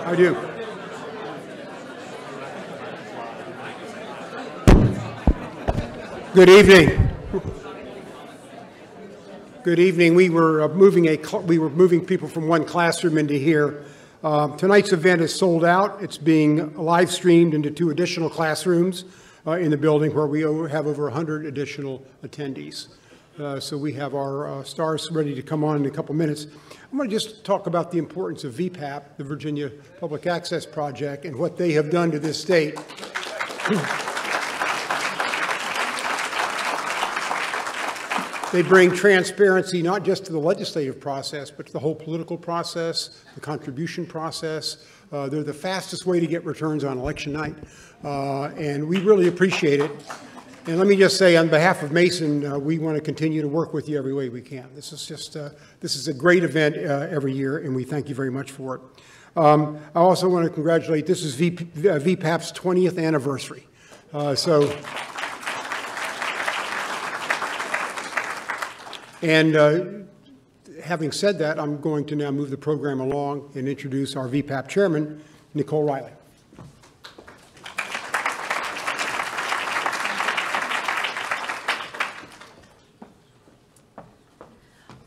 I do. Good evening. Good evening. We were moving people from one classroom into here. Tonight's event is sold out. It's being live streamed into 2 additional classrooms in the building where we have over 100 additional attendees. So we have our stars ready to come on in a couple minutes. I'm going to just talk about the importance of VPAP, the Virginia Public Access Project, and what they have done to this state. They bring transparency not just to the legislative process, but to the whole political process, the contribution process. They're the fastest way to get returns on election night, and we really appreciate it. And let me just say, on behalf of Mason, we want to continue to work with you every way we can. This is a great event every year, and we thank you very much for it. I also want to congratulate, this is VPAP's 20th anniversary. Having said that, I'm going to now move the program along and introduce our VPAP chairman, Nicole Riley.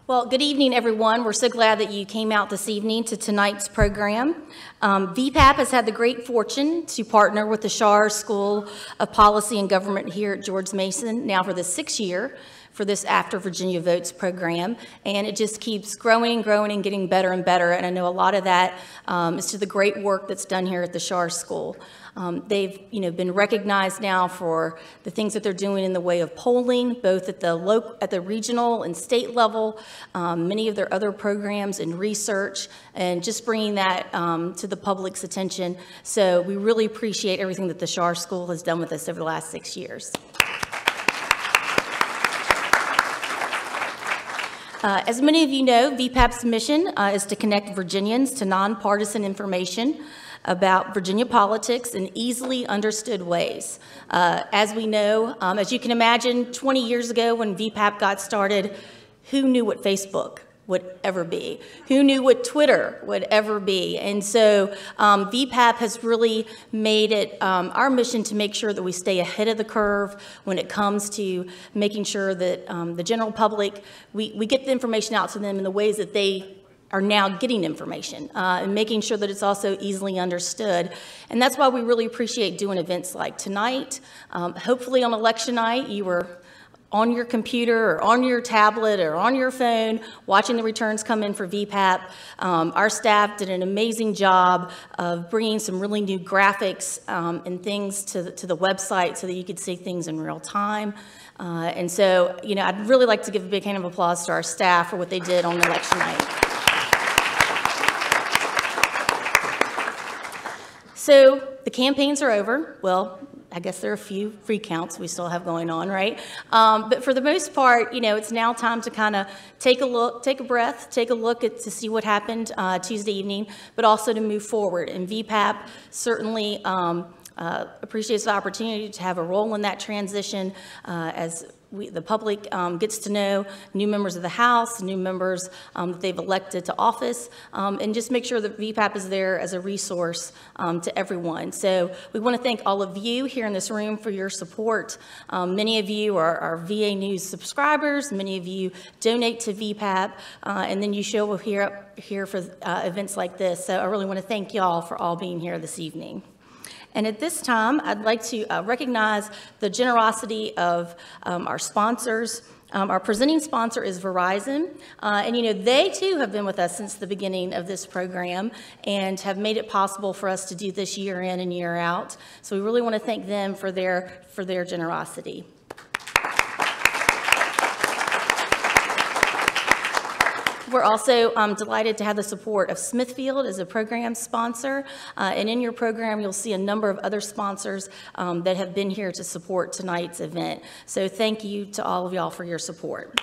Well, good evening, everyone. We're so glad that you came out this evening to tonight's program. VPAP has had the great fortune to partner with the Schar School of Policy and Government here at George Mason now for the 6th year for this After Virginia Votes program, and it just keeps growing and growing and getting better and better, and I know a lot of that is to the great work that's done here at the Schar School. They've been recognized now for the things that they're doing in the way of polling, both at the regional and state level, many of their other programs and research, and just bringing that to the public's attention. So we really appreciate everything that the Schar School has done with us over the last 6 years. As many of you know, VPAP's mission is to connect Virginians to nonpartisan information about Virginia politics in easily understood ways. As we know, as you can imagine, 20 years ago when VPAP got started, who knew what Facebook would ever be? Who knew what Twitter would ever be? And so VPAP has really made it our mission to make sure that we stay ahead of the curve when it comes to making sure that the general public, we get the information out to them in the ways that they are now getting information and making sure that it's also easily understood. And that's why we really appreciate doing events like tonight. Hopefully on election night, you were on your computer or on your tablet or on your phone watching the returns come in for VPAP. Our staff did an amazing job of bringing some really new graphics and things to the website so that you could see things in real time. And so, I'd really like to give a big hand of applause to our staff for what they did on election night. So the campaigns are over. Well, I guess there are a few free counts we still have going on, right? But for the most part, it's now time to kind of take a look, take a breath, take a look to see what happened Tuesday evening, but also to move forward. And VPAP certainly appreciates the opportunity to have a role in that transition as the public gets to know new members of the House, new members that they've elected to office, and just make sure that VPAP is there as a resource to everyone. So we want to thank all of you here in this room for your support. Many of you are VA News subscribers. Many of you donate to VPAP, and then you show up here for events like this. So I really want to thank y'all for all being here this evening. And at this time, I'd like to recognize the generosity of our sponsors. Our presenting sponsor is Verizon, and you know, they too have been with us since the beginning of this program and have made it possible for us to do this year in and year out. So we really want to thank them for their generosity. We're also delighted to have the support of Smithfield as a program sponsor. And in your program, you'll see a number of other sponsors that have been here to support tonight's event. So thank you to all of y'all for your support.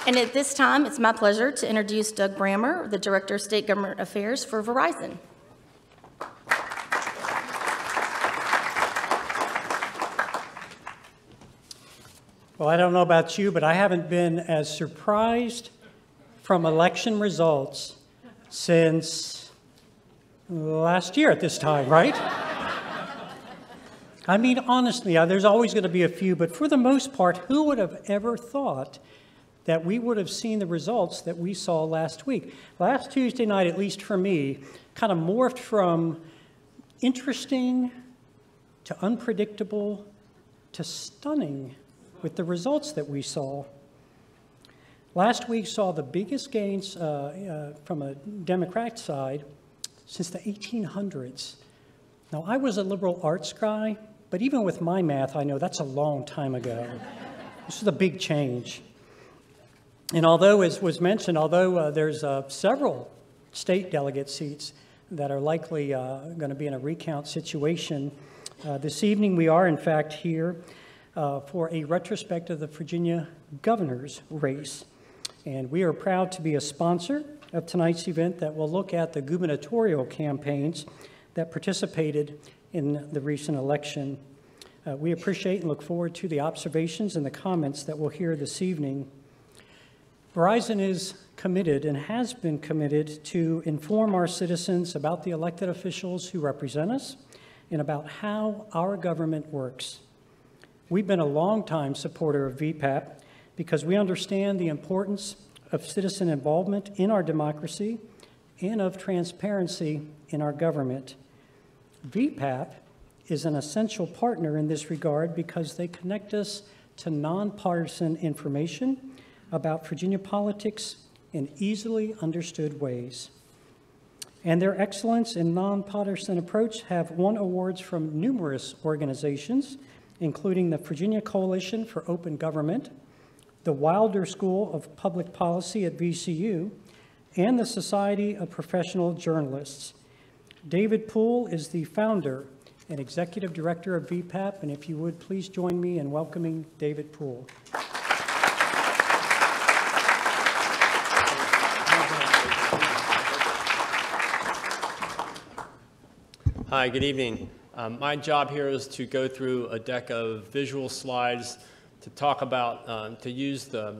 And at this time, it's my pleasure to introduce Doug Brammer, the Director of State Government Affairs for Verizon. Well, I don't know about you, but I haven't been as surprised from election results since last year at this time, right? I mean, honestly, there's always going to be a few, but for the most part, who would have ever thought that we would have seen the results that we saw last week? Last Tuesday night, at least for me, kind of morphed from interesting to unpredictable to stunning with the results that we saw. Last week saw the biggest gains from a Democrat side since the 1800s. Now, I was a liberal arts guy, but even with my math, I know that's a long time ago. This is a big change. And although, as was mentioned, there's several state delegate seats that are likely going to be in a recount situation, this evening we are, in fact, here for a retrospective of the Virginia governor's race. And we are proud to be a sponsor of tonight's event that will look at the gubernatorial campaigns that participated in the recent election. We appreciate and look forward to the observations and the comments that we'll hear this evening. Verizon is committed and has been committed to inform our citizens about the elected officials who represent us and about how our government works. We've been a longtime supporter of VPAP because we understand the importance of citizen involvement in our democracy and of transparency in our government. VPAP is an essential partner in this regard because they connect us to nonpartisan information about Virginia politics in easily understood ways. And their excellence and nonpartisan approach have won awards from numerous organizations, including the Virginia Coalition for Open Government, the Wilder School of Public Policy at VCU, and the Society of Professional Journalists. David Poole is the founder and executive director of VPAP, and if you would please join me in welcoming David Poole. Hi, good evening. My job here is to go through a deck of visual slides to talk about, to use the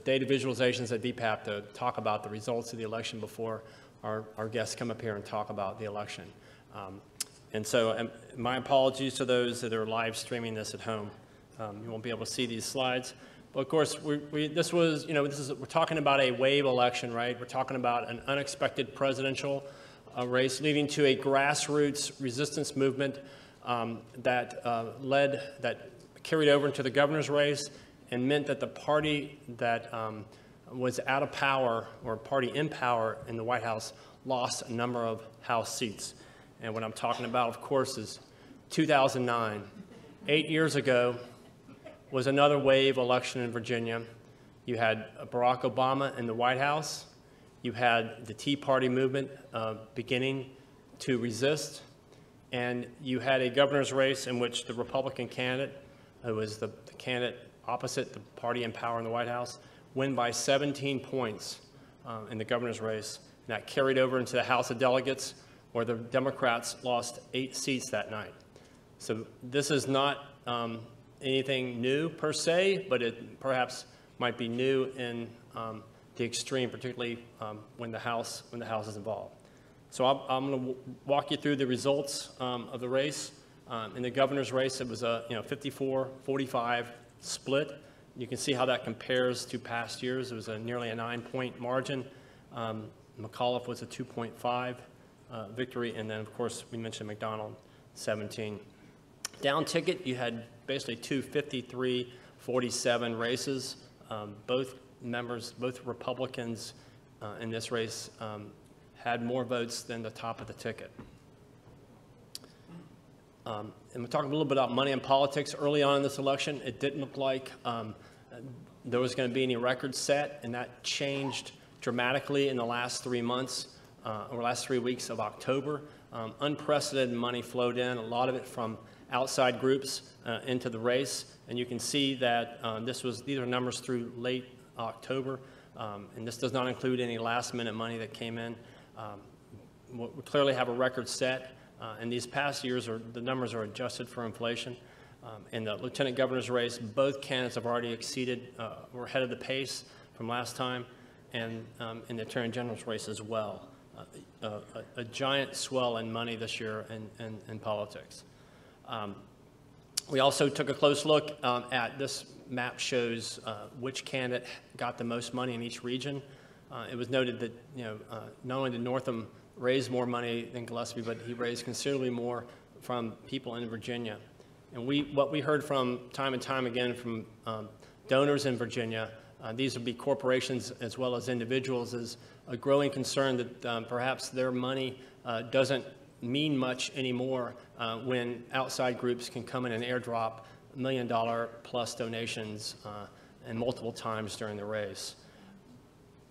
data visualizations at VPAP to talk about the results of the election before our guests come up here and talk about the election. And so my apologies to those that are live streaming this at home. You won't be able to see these slides. But of course, we're talking about a wave election, right? We're talking about an unexpected presidential race leading to a grassroots resistance movement that carried over into the governor's race and meant that the party that was out of power or party in power in the White House lost a number of House seats. And what I'm talking about, of course, is 2009. 8 years ago was another wave election in Virginia. You had Barack Obama in the White House. You had the Tea Party movement beginning to resist, and you had a governor's race in which the Republican candidate, who was the candidate opposite the party in power in the White House, win by 17 points in the governor's race, and that carried over into the House of Delegates, where the Democrats lost 8 seats that night. So this is not anything new per se, but it perhaps might be new in the extreme, particularly when the House is involved. So I'm going to walk you through the results of the race. In the governor's race, it was a 54-45 split. You can see how that compares to past years. It was nearly a 9-point margin. McAuliffe was a 2.5 victory, and then of course we mentioned McDonald, 17. Down ticket, you had basically two 53-47 races. Both Republicans in this race had more votes than the top of the ticket. And we'll talk a little bit about money and politics. Early on in this election, it didn't look like there was going to be any record set, and that changed dramatically in the last 3 months, or last 3 weeks of October. Unprecedented money flowed in, a lot of it from outside groups into the race, and you can see that these are numbers through late October, and this does not include any last-minute money that came in. We clearly have a record set. In these past years, the numbers are adjusted for inflation. In the lieutenant governor's race, both candidates have already were ahead of the pace from last time, and in the attorney general's race as well. A giant swell in money this year in politics. We also took a close look at this map shows which candidate got the most money in each region. It was noted that not only did Northam raise more money than Gillespie, but he raised considerably more from people in Virginia. And what we heard from time and time again from donors in Virginia, these would be corporations as well as individuals, is a growing concern that perhaps their money doesn't mean much anymore when outside groups can come in and airdrop $1 million plus donations and multiple times during the race.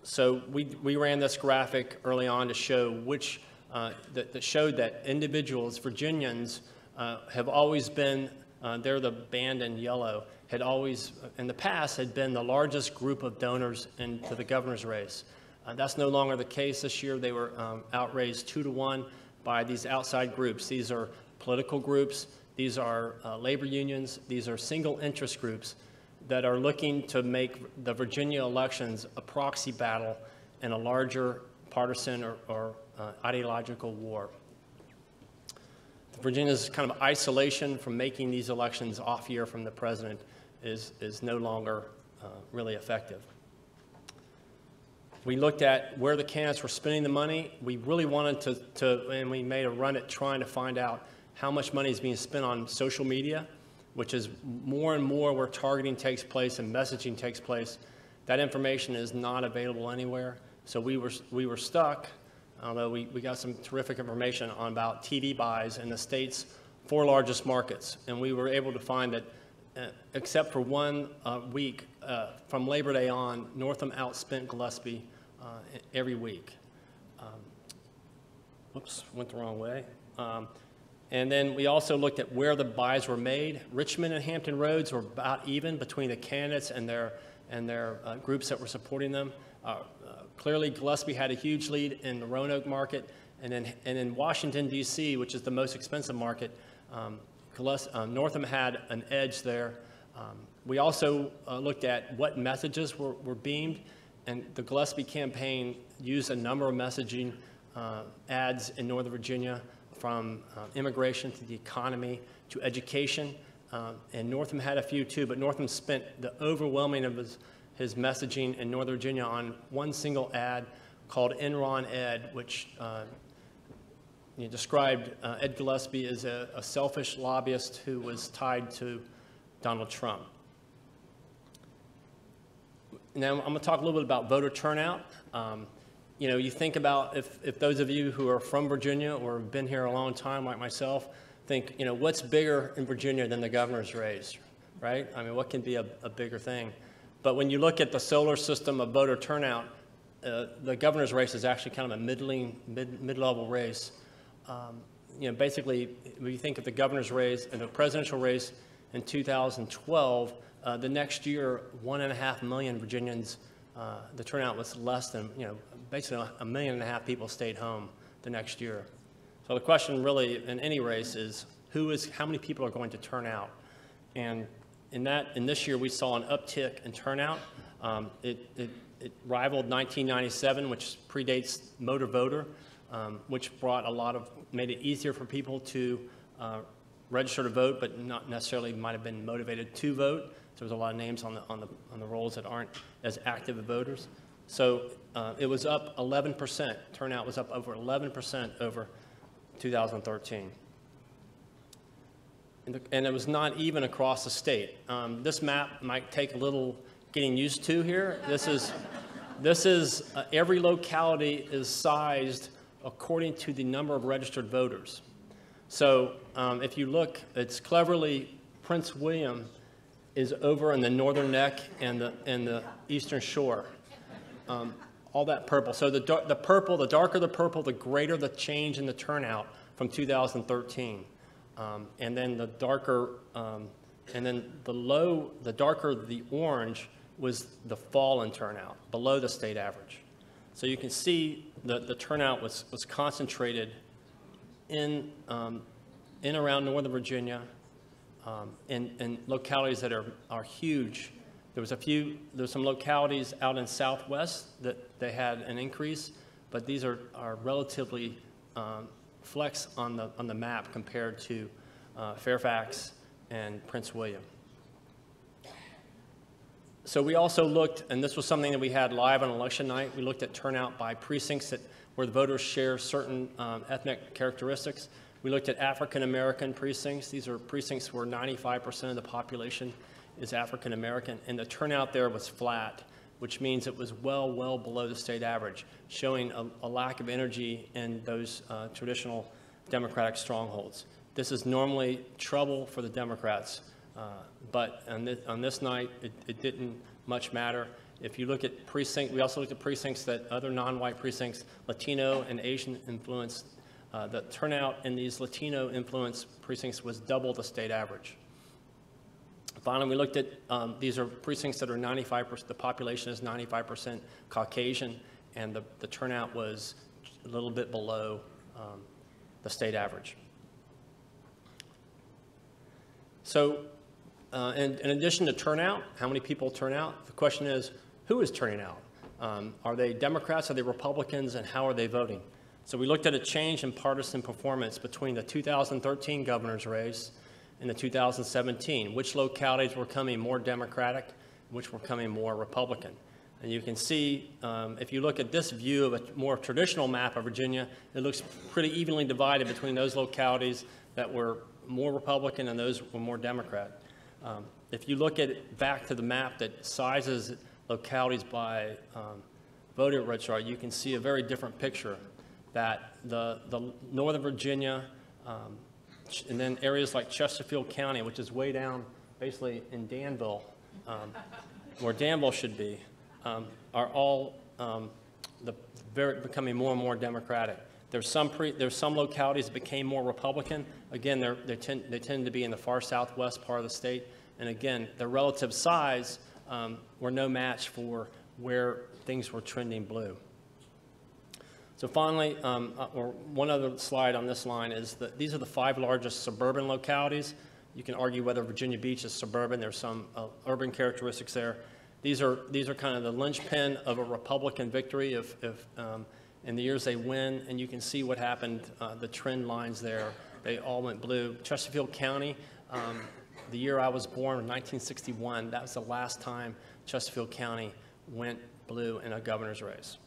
So we ran this graphic early on to show that showed that individuals, Virginians, have always been, they're the band in yellow, had always, in the past, had been the largest group of donors into the governor's race. That's no longer the case this year. They were outraised 2-to-1 by these outside groups. These are political groups. These are labor unions. These are single interest groups that are looking to make the Virginia elections a proxy battle in a larger partisan or ideological war. Virginia's kind of isolation from making these elections off year from the president is no longer really effective. We looked at where the candidates were spending the money. We really wanted and we made a run at trying to find out how much money is being spent on social media, which is more and more where targeting takes place and messaging takes place. That information is not available anywhere. So we were stuck, although we got some terrific information on about TV buys in the state's 4 largest markets. And we were able to find that except for 1 week, from Labor Day on, Northam outspent Gillespie every week. Whoops, went the wrong way. And then we also looked at where the buys were made. Richmond and Hampton Roads were about even between the candidates and their groups that were supporting them. Clearly, Gillespie had a huge lead in the Roanoke market, and in Washington, D.C., which is the most expensive market, Northam had an edge there. We also looked at what messages were beamed, and the Gillespie campaign used a number of messaging ads in Northern Virginia, from immigration to the economy to education, and Northam had a few too, but Northam spent the overwhelming of his messaging in Northern Virginia on one single ad called Enron Ed, which described Ed Gillespie as a selfish lobbyist who was tied to Donald Trump. Now I'm going to talk a little bit about voter turnout. You think about if those of you who are from Virginia or have been here a long time like myself think, what's bigger in Virginia than the governor's race, right? I mean, what can be a bigger thing? But when you look at the solar system of voter turnout, the governor's race is actually kind of a mid-level race. Basically, when you think of the governor's race and the presidential race in 2012, the next year, 1.5 million Virginians, the turnout was less than, basically 1.5 million people stayed home the next year. So the question really in any race is how many people are going to turn out? And in this year we saw an uptick in turnout. It rivaled 1997, which predates motor voter, which made it easier for people to register to vote, but not necessarily might have been motivated to vote. So there's a lot of names on the rolls that aren't as active voters. So it was up 11%. Turnout was up over 11% over 2013. And it was not even across the state. This map might take a little getting used to here. This is every locality is sized according to the number of registered voters. So if you look, it's cleverly, Prince William is over in the northern neck and the eastern shore. All that purple. So the darker the purple, the greater the change in the turnout from 2013. And then the darker, the darker the orange was the fall in turnout, below the state average. So you can see the turnout was concentrated in around Northern Virginia, in localities that are huge. There's some localities out in Southwest that they had an increase, but these are relatively flex on the map compared to Fairfax and Prince William. So we also looked, and this was something that we had live on election night, we looked at turnout by precincts where the voters share certain ethnic characteristics. We looked at African American precincts. These are precincts where 95% of the population is African American, and the turnout there was flat, which means it was well below the state average, showing a lack of energy in those traditional Democratic strongholds. This is normally trouble for the Democrats, but on this night, it didn't much matter. If you look at we also looked at precincts that other non-white precincts, Latino and Asian influence, the turnout in these Latino influence precincts was double the state average. Finally, we looked at, these are precincts that are 95%, the population is 95% Caucasian, and the turnout was a little bit below the state average. So in addition to turnout, how many people turn out? The question is, who is turning out? Are they Democrats, are they Republicans, and how are they voting? So we looked at a change in partisan performance between the 2013 governor's race and the 2017, which localities were coming more Democratic, which were coming more Republican. And you can see, if you look at this view of a more traditional map of Virginia, it looks pretty evenly divided between those localities that were more Republican and those were more Democrat. If you look at it back to the map that sizes localities by voter registrar, you can see a very different picture, that the Northern Virginia, and then areas like Chesterfield County, which is way down basically in Danville, where Danville should be, are all becoming more and more Democratic. There's some localities that became more Republican. Again, they tend to be in the far southwest part of the state. And again, the relative size were no match for where things were trending blue. So finally, or one other slide on this line is that these are the 5 largest suburban localities. You can argue whether Virginia Beach is suburban. There's some urban characteristics there. These are kind of the linchpin of a Republican victory if in the years they win, and you can see what happened, the trend lines there. They all went blue. Chesterfield County, the year I was born, in 1961, that was the last time Chesterfield County went blue in a governor's race.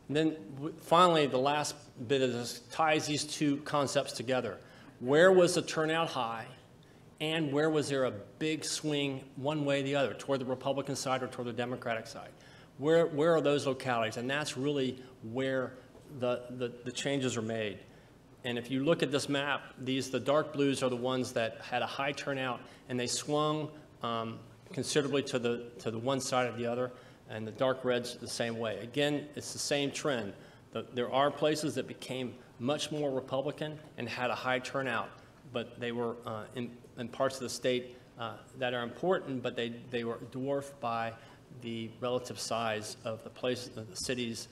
And then finally, the last bit of this ties these two concepts together. Where was the turnout high, and where was there a big swing one way or the other, toward the Republican side or toward the Democratic side? Where are those localities? And that's really where the changes are made. And if you look at this map, the dark blues are the ones that had a high turnout, and they swung considerably to the one side or the other, and the dark reds the same way. Again, it's the same trend. There are places that became much more Republican and had a high turnout, but they were in parts of the state that are important, but they were dwarfed by the relative size of the cities,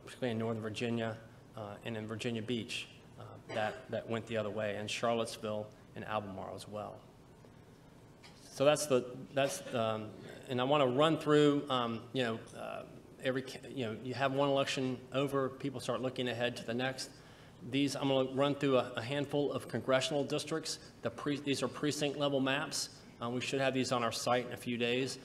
particularly in Northern Virginia and in Virginia Beach, that went the other way, and Charlottesville and Albemarle as well. So and I want to run through, you have one election over, people start looking ahead to the next. I'm going to run through a handful of congressional districts. These are precinct level maps. We should have these on our site in a few days.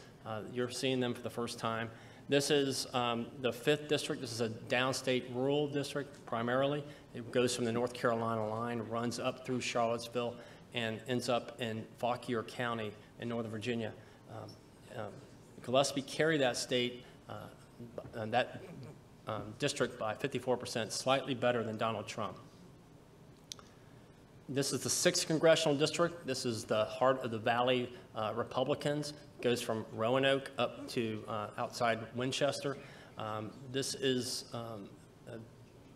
You're seeing them for the first time. This is the 5th district. This is a downstate rural district primarily. It goes from the North Carolina line, runs up through Charlottesville, and ends up in Fauquier County in Northern Virginia. Gillespie carried that district by 54%, slightly better than Donald Trump. This is the 6th congressional district. This is the heart of the Valley Republicans. It goes from Roanoke up to outside Winchester. This is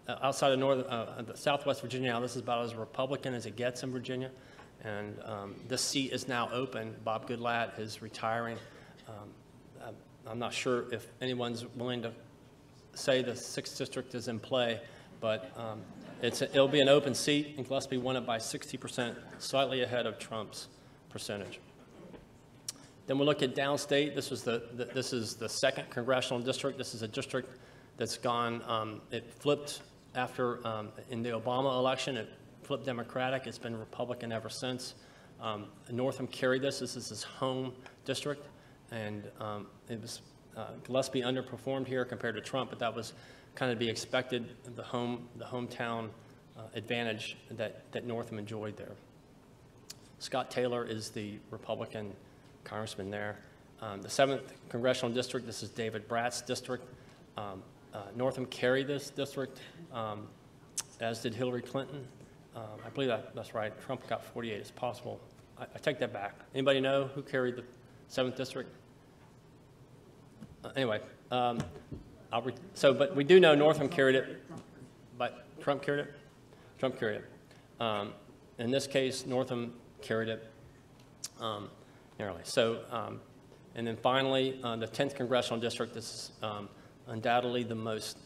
outside of Southwest Virginia. Now, this is about as Republican as it gets in Virginia. And this seat is now open. Bob Goodlatte is retiring. I'm not sure if anyone's willing to say the 6th district is in play, but it'll be an open seat, and Gillespie won it by 60%, slightly ahead of Trump's percentage. Then we'll look at downstate. This is the 2nd congressional district. This is a district that's gone, it flipped after, in the Obama election, it flipped Democratic. It's been Republican ever since. Northam carried this. This is his home district, and it was Gillespie underperformed here compared to Trump, but that was kind of to be expected, the hometown advantage that Northam enjoyed there. Scott Taylor is the Republican congressman there. The 7th congressional district, this is David Bratt's district. Northam carried this district, as did Hillary Clinton. I believe that's right. Trump got 48. It's possible. I take that back. Anybody know who carried the 7th district? Anyway, but we do know Northam carried it, but Trump carried it? Trump carried it. In this case, Northam carried it narrowly. So, and then finally, the 10th congressional district, this is undoubtedly the most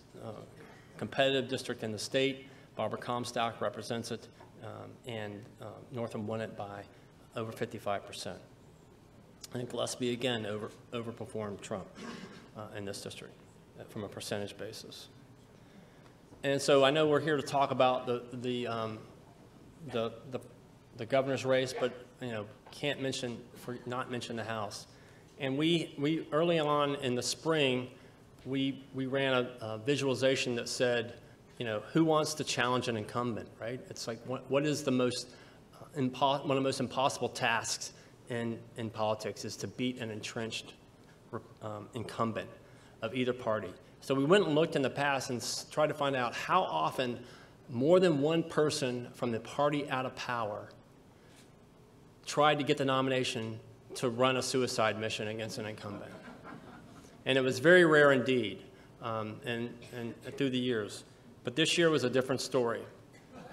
competitive district in the state. Barbara Comstock represents it, and Northam won it by over 55%. And Gillespie, again, overperformed Trump in this district from a percentage basis. And so I know we're here to talk about the governor's race, but can't not mention the House. And we early on in the spring, we ran a visualization that said, who wants to challenge an incumbent, right? It's like what is the most one of the most impossible tasks in politics is to beat an entrenched incumbent of either party. So we went and looked in the past and tried to find out how often more than one person from the party out of power tried to get the nomination to run a suicide mission against an incumbent. And it was very rare indeed, and through the years. But this year was a different story.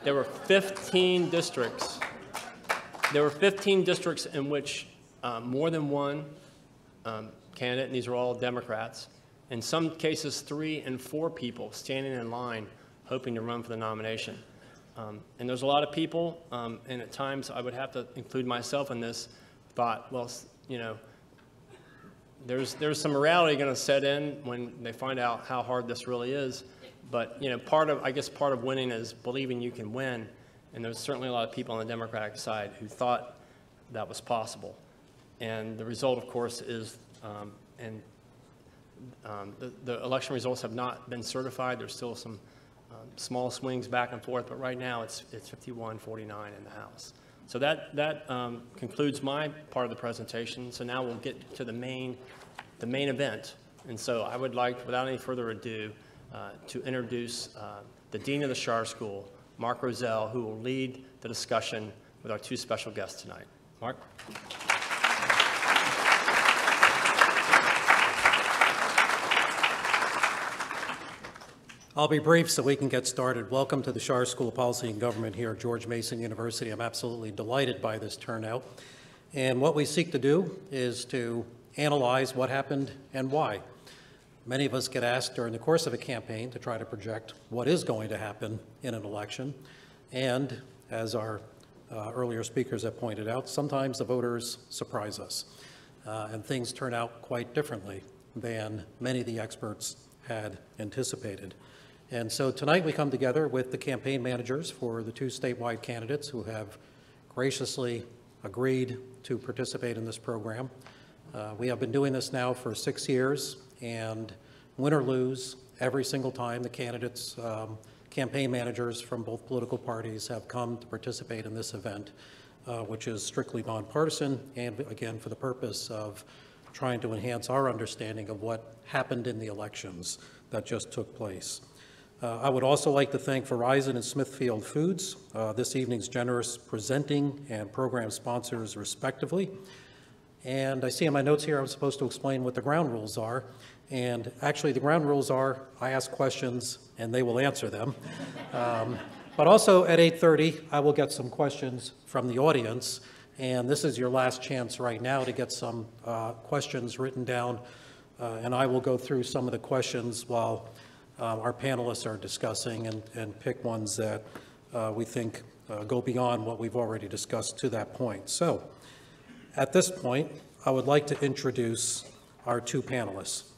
There were 15 districts. There were 15 districts in which more than one candidate, and these are all Democrats, in some cases 3 and 4 people standing in line hoping to run for the nomination. And there's a lot of people, and at times I would have to include myself in this, thought, well, there's some morality going to set in when they find out how hard this really is. But I guess part of winning is believing you can win. And there's certainly a lot of people on the Democratic side who thought that was possible. And the result, of course, is, the election results have not been certified. There's still some small swings back and forth, but right now it's 51-49 in the House. So that concludes my part of the presentation. So now we'll get to the main event. And so I would like, without any further ado, to introduce the Dean of the Schar School, Mark Rozell, who will lead the discussion with our 2 special guests tonight. Mark? I'll be brief so we can get started. Welcome to the Schar School of Policy and Government here at George Mason University. I'm absolutely delighted by this turnout. And what we seek to do is to analyze what happened and why. Many of us get asked during the course of a campaign to try to project what is going to happen in an election. And as our earlier speakers have pointed out, sometimes the voters surprise us, and things turn out quite differently than many of the experts had anticipated. And so tonight we come together with the campaign managers for the two statewide candidates who have graciously agreed to participate in this program. We have been doing this now for 6 years, and win or lose, every single time the candidates, campaign managers from both political parties have come to participate in this event, which is strictly nonpartisan, and again, for the purpose of trying to enhance our understanding of what happened in the elections that just took place. I would also like to thank Verizon and Smithfield Foods, this evening's generous presenting and program sponsors respectively. And I see in my notes here I'm supposed to explain what the ground rules are. And actually the ground rules are I ask questions and they will answer them. But also at 8:30 I will get some questions from the audience. And this is your last chance right now to get some questions written down. And I will go through some of the questions while our panelists are discussing and pick ones that we think go beyond what we've already discussed to that point. So at this point, I would like to introduce our two panelists.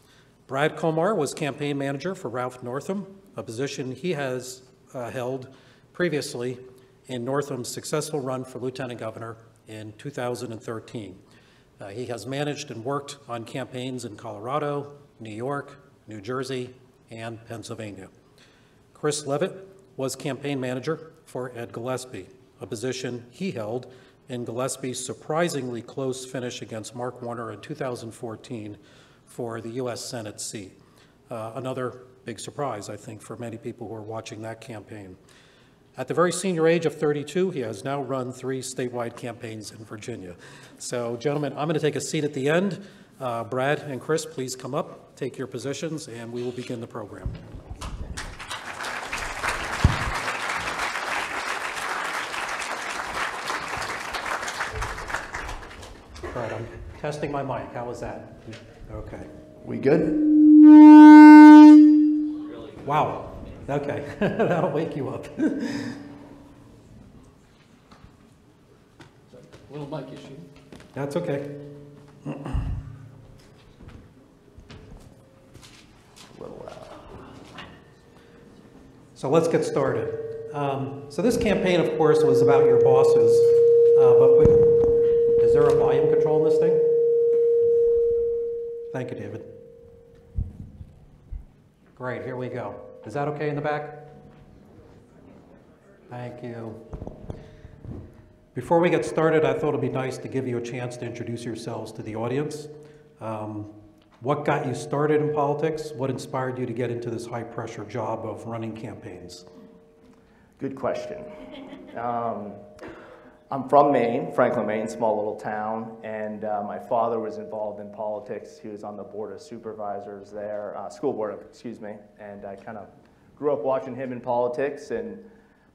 Brad Komar was campaign manager for Ralph Northam, a position he has held previously in Northam's successful run for lieutenant governor in 2013. He has managed and worked on campaigns in Colorado, New York, New Jersey, and Pennsylvania. Chris Levitt was campaign manager for Ed Gillespie, a position he held in Gillespie's surprisingly close finish against Mark Warner in 2014 for the U.S. Senate seat. Another big surprise, I think, for many people who are watching that campaign. At the very senior age of 32, he has now run 3 statewide campaigns in Virginia. So, gentlemen, I'm going to take a seat at the end. Brad and Chris, please come up, take your positions, and we will begin the program. All right, I'm testing my mic. How was that? Okay. We good? Wow. Okay. That'll wake you up. Little mic issue. That's okay. So let's get started. So this campaign, of course, was about your bosses, is there a volume control in this thing? Thank you, David. Great, here we go. Is that okay in the back? Thank you. Before we get started, I thought it'd be nice to give you a chance to introduce yourselves to the audience. What got you started in politics? What inspired you to get into this high-pressure job of running campaigns? Good question. I'm from Maine, Franklin, Maine, small little town, and my father was involved in politics. He was on the board of supervisors there, school board, excuse me, and I kind of grew up watching him in politics and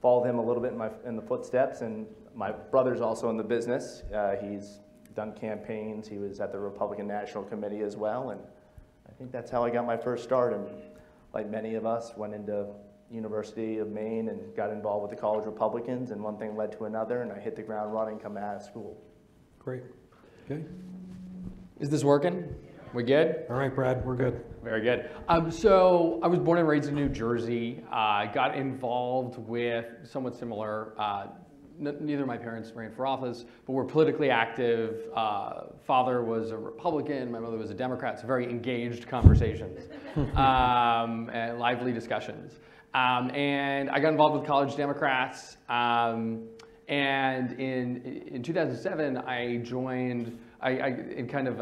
followed him a little bit in the footsteps, and my brother's also in the business. He's done campaigns. He was at the Republican National Committee as well, and I think that's how I got my first start. And like many of us, went into University of Maine and got involved with the College Republicans, and one thing led to another, and I hit the ground running coming out of school. Great. Okay. Is this working? We good? All right, Brad, we're good. Very good. So I was born and raised in New Jersey. I got involved with somewhat similar. Neither of my parents ran for office, but were politically active. Father was a Republican, my mother was a Democrat, so very engaged conversations and lively discussions. And I got involved with college Democrats. And in 2007, I joined, in kind of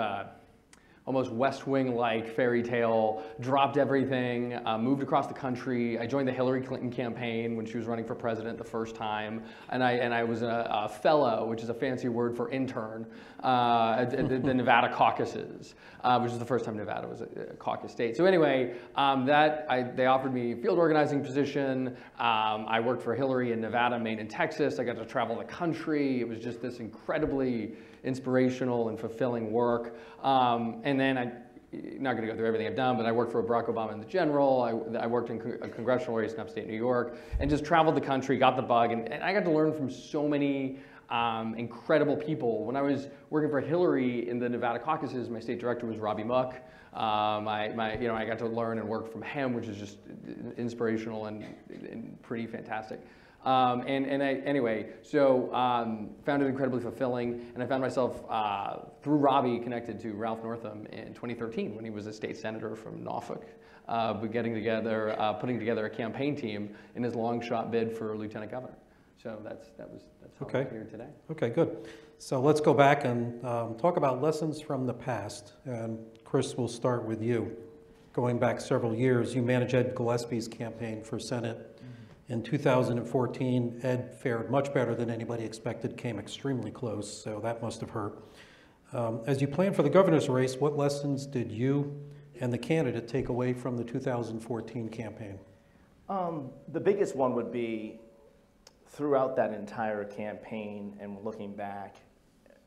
almost West Wing-like fairy tale, dropped everything, moved across the country. I joined the Hillary Clinton campaign when she was running for president the first time, and I was a fellow, which is a fancy word for intern, at the Nevada caucuses, which is the first time Nevada was a caucus state. So anyway, they offered me a field organizing position. I worked for Hillary in Nevada, Maine, and Texas. I got to travel the country. It was just this incredibly inspirational and fulfilling work. And then I'm not going to go through everything I've done, but I worked for Barack Obama in the general. I worked in a congressional race in upstate New York, and just traveled the country, got the bug, and I got to learn from so many incredible people. When I was working for Hillary in the Nevada caucuses, my state director was Robbie Muck. I got to learn and work from him, which is just inspirational and pretty fantastic. Found it incredibly fulfilling, and I found myself through Robbie connected to Ralph Northam in 2013 when he was a state senator from Norfolk, putting together a campaign team in his long shot bid for lieutenant governor. So that's how I'm here today. Okay, good. So let's go back and talk about lessons from the past. And Chris, we'll start with you. Going back several years, you managed Ed Gillespie's campaign for Senate. In 2014, Ed fared much better than anybody expected, came extremely close, so that must have hurt. As you plan for the governor's race, what lessons did you and the candidate take away from the 2014 campaign? The biggest one would be throughout that entire campaign and looking back,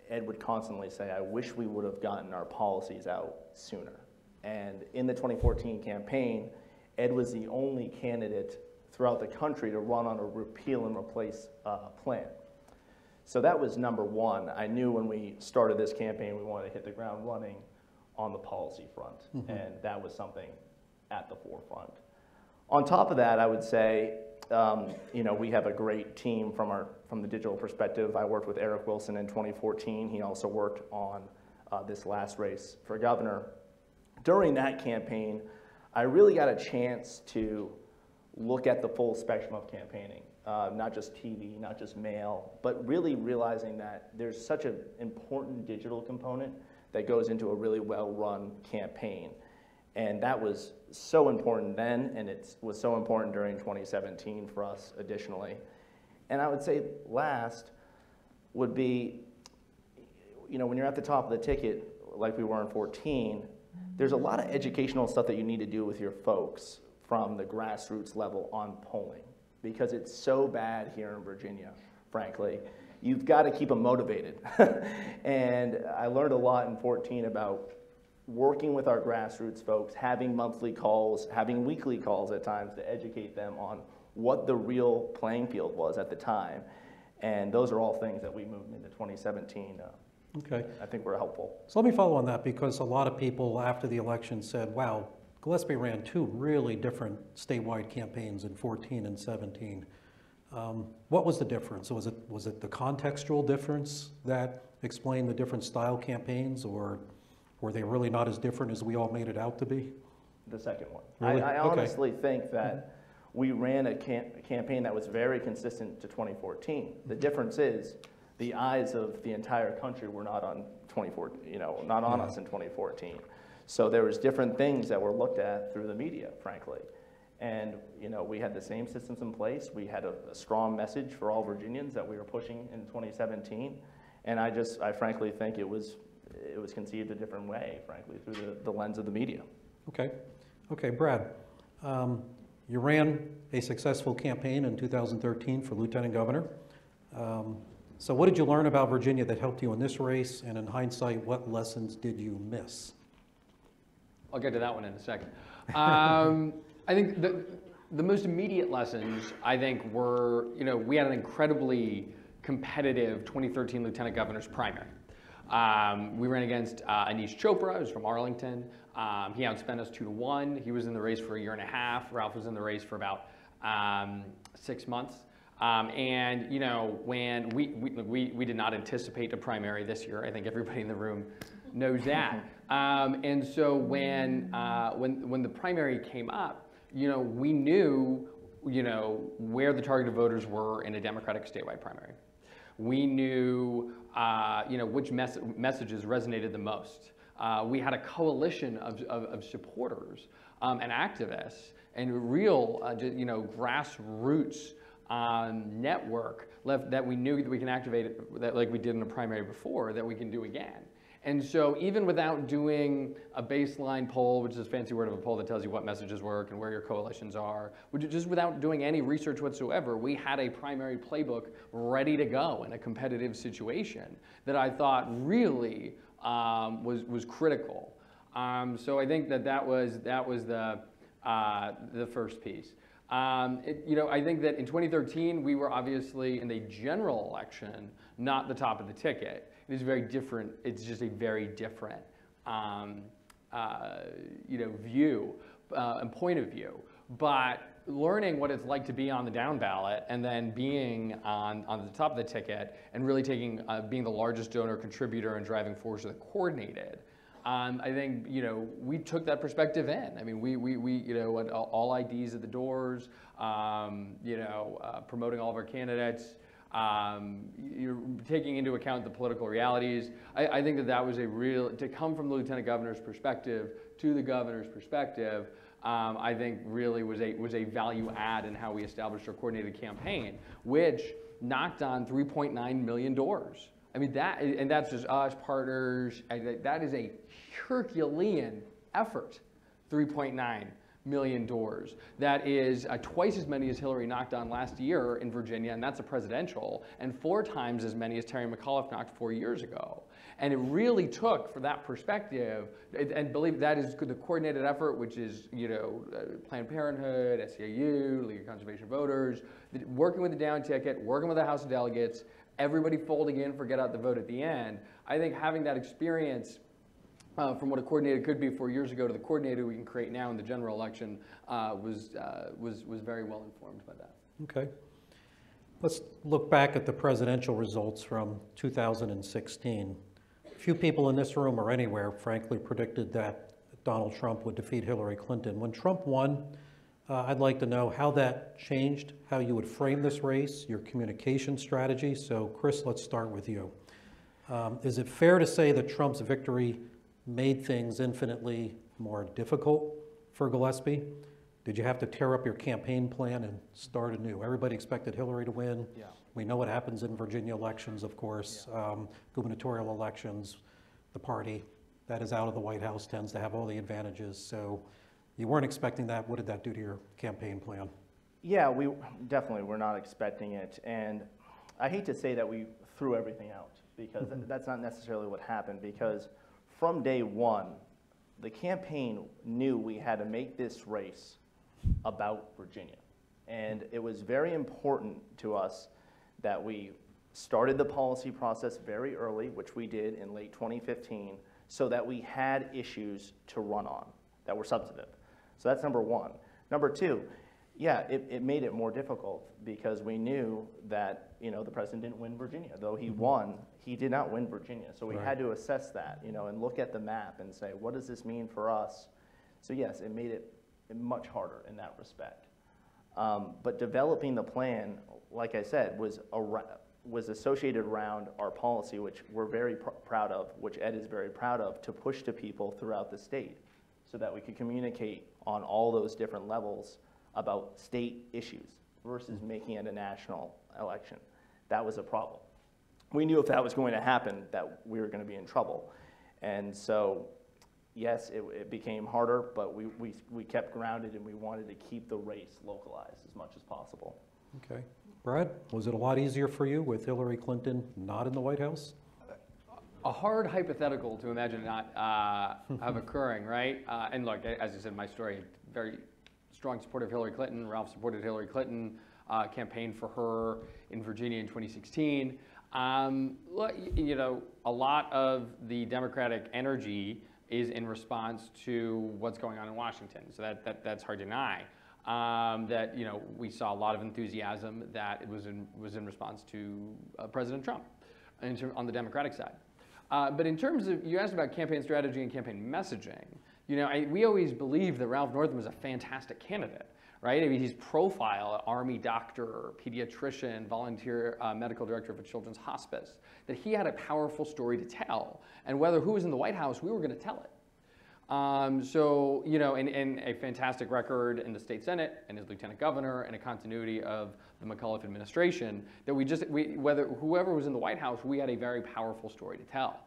Ed would constantly say, I wish we would have gotten our policies out sooner. And in the 2014 campaign, Ed was the only candidate throughout the country to run on a repeal and replace plan. So that was number one. I knew when we started this campaign, we wanted to hit the ground running on the policy front, and that was something at the forefront. On top of that, I would say, we have a great team from the digital perspective. I worked with Eric Wilson in 2014. He also worked on this last race for governor. During that campaign, I really got a chance to look at the full spectrum of campaigning, not just TV, not just mail, but really realizing that there's such an important digital component that goes into a really well-run campaign. And that was so important then, and it was so important during 2017 for us additionally. And I would say last would be, when you're at the top of the ticket, like we were in 14, there's a lot of educational stuff that you need to do with your folks from the grassroots level on polling, because it's so bad here in Virginia, frankly. You've got to keep them motivated. And I learned a lot in 14 about working with our grassroots folks, having monthly calls, having weekly calls at times to educate them on what the real playing field was at the time. And those are all things that we moved into 2017. Okay. I think were helpful. So let me follow on that, because a lot of people after the election said, wow, Gillespie ran two really different statewide campaigns in 14 and 17. What was the difference? Was it the contextual difference that explained the different style campaigns, or were they really not as different as we all made it out to be? The second one. Really? I honestly think that we ran a campaign that was very consistent to 2014. The difference is the eyes of the entire country were not on 2014, not on us in 2014. So there was different things that were looked at through the media, frankly. And we had the same systems in place. We had a strong message for all Virginians that we were pushing in 2017. And I frankly think it was conceived a different way, frankly, through the lens of the media. Okay, Brad. You ran a successful campaign in 2013 for lieutenant governor. So what did you learn about Virginia that helped you in this race? And in hindsight, what lessons did you miss? I'll get to that one in a second. I think the most immediate lessons, were, we had an incredibly competitive 2013 lieutenant governor's primary. We ran against Anish Chopra, who's from Arlington. He outspent us 2-1. He was in the race for a year and a half. Ralph was in the race for about 6 months. When we did not anticipate a primary this year. I think everybody in the room knows that. And so when the primary came up, we knew, where the targeted voters were in a Democratic statewide primary. We knew, which messages resonated the most. we had a coalition of supporters and activists and real, grassroots network that we knew that we can activate it, that like we did in a primary before, that we can do again. And so even without doing a baseline poll, which is a fancy word of a poll that tells you what messages work and where your coalitions are, just without doing any research whatsoever, we had a primary playbook ready to go in a competitive situation that I thought really was critical. So I think that was the first piece. I think that in 2013, we were obviously in the general election, not the top of the ticket. It is very different. It's just a very different, view and point of view. But learning what it's like to be on the down ballot and then being on the top of the ticket and really being the largest donor, contributor, and driving force that coordinated. I think, we took that perspective in. I mean, we all IDs at the doors, promoting all of our candidates, you're taking into account the political realities. I think that was to come from the lieutenant governor's perspective to the governor's perspective, I think really was a value add in how we established our coordinated campaign, which knocked on 3.9 million doors. I mean, that's just us, partners. That is a Herculean effort, 3.9 million doors. That is twice as many as Hillary knocked on last year in Virginia, and that's a presidential, and 4 times as many as Terry McAuliffe knocked 4 years ago. And it really took, for that perspective, and believe that is the coordinated effort, which is, Planned Parenthood, SEIU, League of Conservation Voters, working with the down ticket, working with the House of Delegates, everybody folding in for get out the vote at the end. I think having that experience from what a coordinator could be 4 years ago to the coordinator we can create now in the general election was very well informed by that. Okay. Let's look back at the presidential results from 2016. Few people in this room or anywhere, frankly, predicted that Donald Trump would defeat Hillary Clinton. When Trump won, I'd like to know how that changed, how you would frame this race, your communication strategy. So, Chris, let's start with you. Is it fair to say that Trump's victory made things infinitely more difficult for Gillespie? Did you have to tear up your campaign plan and start anew? Everybody expected Hillary to win. Yeah. We know what happens in Virginia elections, of course. Yeah. Gubernatorial elections, the party that is out of the White House tends to have all the advantages. So you weren't expecting that. What did that do to your campaign plan? Yeah, we definitely were not expecting it. And I hate to say that we threw everything out, because that's not necessarily what happened, because from day one, the campaign knew we had to make this race about Virginia. And it was very important to us that we started the policy process very early, which we did in late 2015, so that we had issues to run on that were substantive. So that's number one. Number two, yeah, it made it more difficult because we knew that, the president didn't win Virginia. Though he won, he did not win Virginia. So we had to assess that, and look at the map and say, what does this mean for us? So yes, it made it much harder in that respect. But developing the plan, like I said, was associated around our policy, which we're very proud of, which Ed is very proud of, to push to people throughout the state so that we could communicate on all those different levels about state issues versus making it a national election. That was a problem. We knew if that was going to happen that we were going to be in trouble. And so, yes, it became harder, but we kept grounded, and we wanted to keep the race localized as much as possible. Okay. Brad, was it a lot easier for you with Hillary Clinton not in the White House? A hard hypothetical to imagine not have occurring, right? And look, as I said, my story, very strong supporter of Hillary Clinton. Ralph supported Hillary Clinton, campaigned for her in Virginia in 2016. Look, a lot of the Democratic energy is in response to what's going on in Washington. So that's hard to deny. That we saw a lot of enthusiasm that it was in response to President Trump on the Democratic side. But in terms of, you asked about campaign strategy and campaign messaging, we always believed that Ralph Northam was a fantastic candidate, right? I mean, his profile, Army doctor, pediatrician, volunteer medical director of a children's hospice, that he had a powerful story to tell. And whether who was in the White House, we were going to tell it. So, you know, and a fantastic record in the state Senate and as lieutenant governor and a continuity of the McAuliffe administration, that whether whoever was in the White House, we had a very powerful story to tell.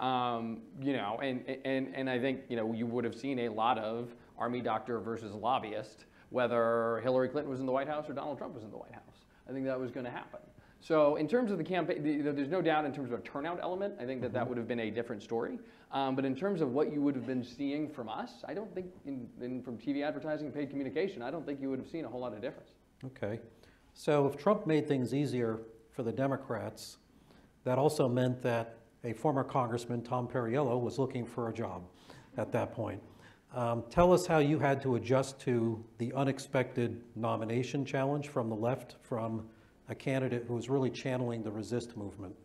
You know, and I think, you know, you would have seen a lot of Army doctor versus lobbyist, whether Hillary Clinton was in the White House or Donald Trump was in the White House. I think that was going to happen. So in terms of the campaign, there's no doubt in terms of a turnout element, I think that that would have been a different story. But in terms of what you would have been seeing from us, I don't think, from TV advertising and paid communication, I don't think you would have seen a whole lot of difference. Okay. So if Trump made things easier for the Democrats, that also meant that a former Congressman, Tom Perriello, was looking for a job at that point. Tell us how you had to adjust to the unexpected nomination challenge from the left, from a candidate who was really channeling the resist movement.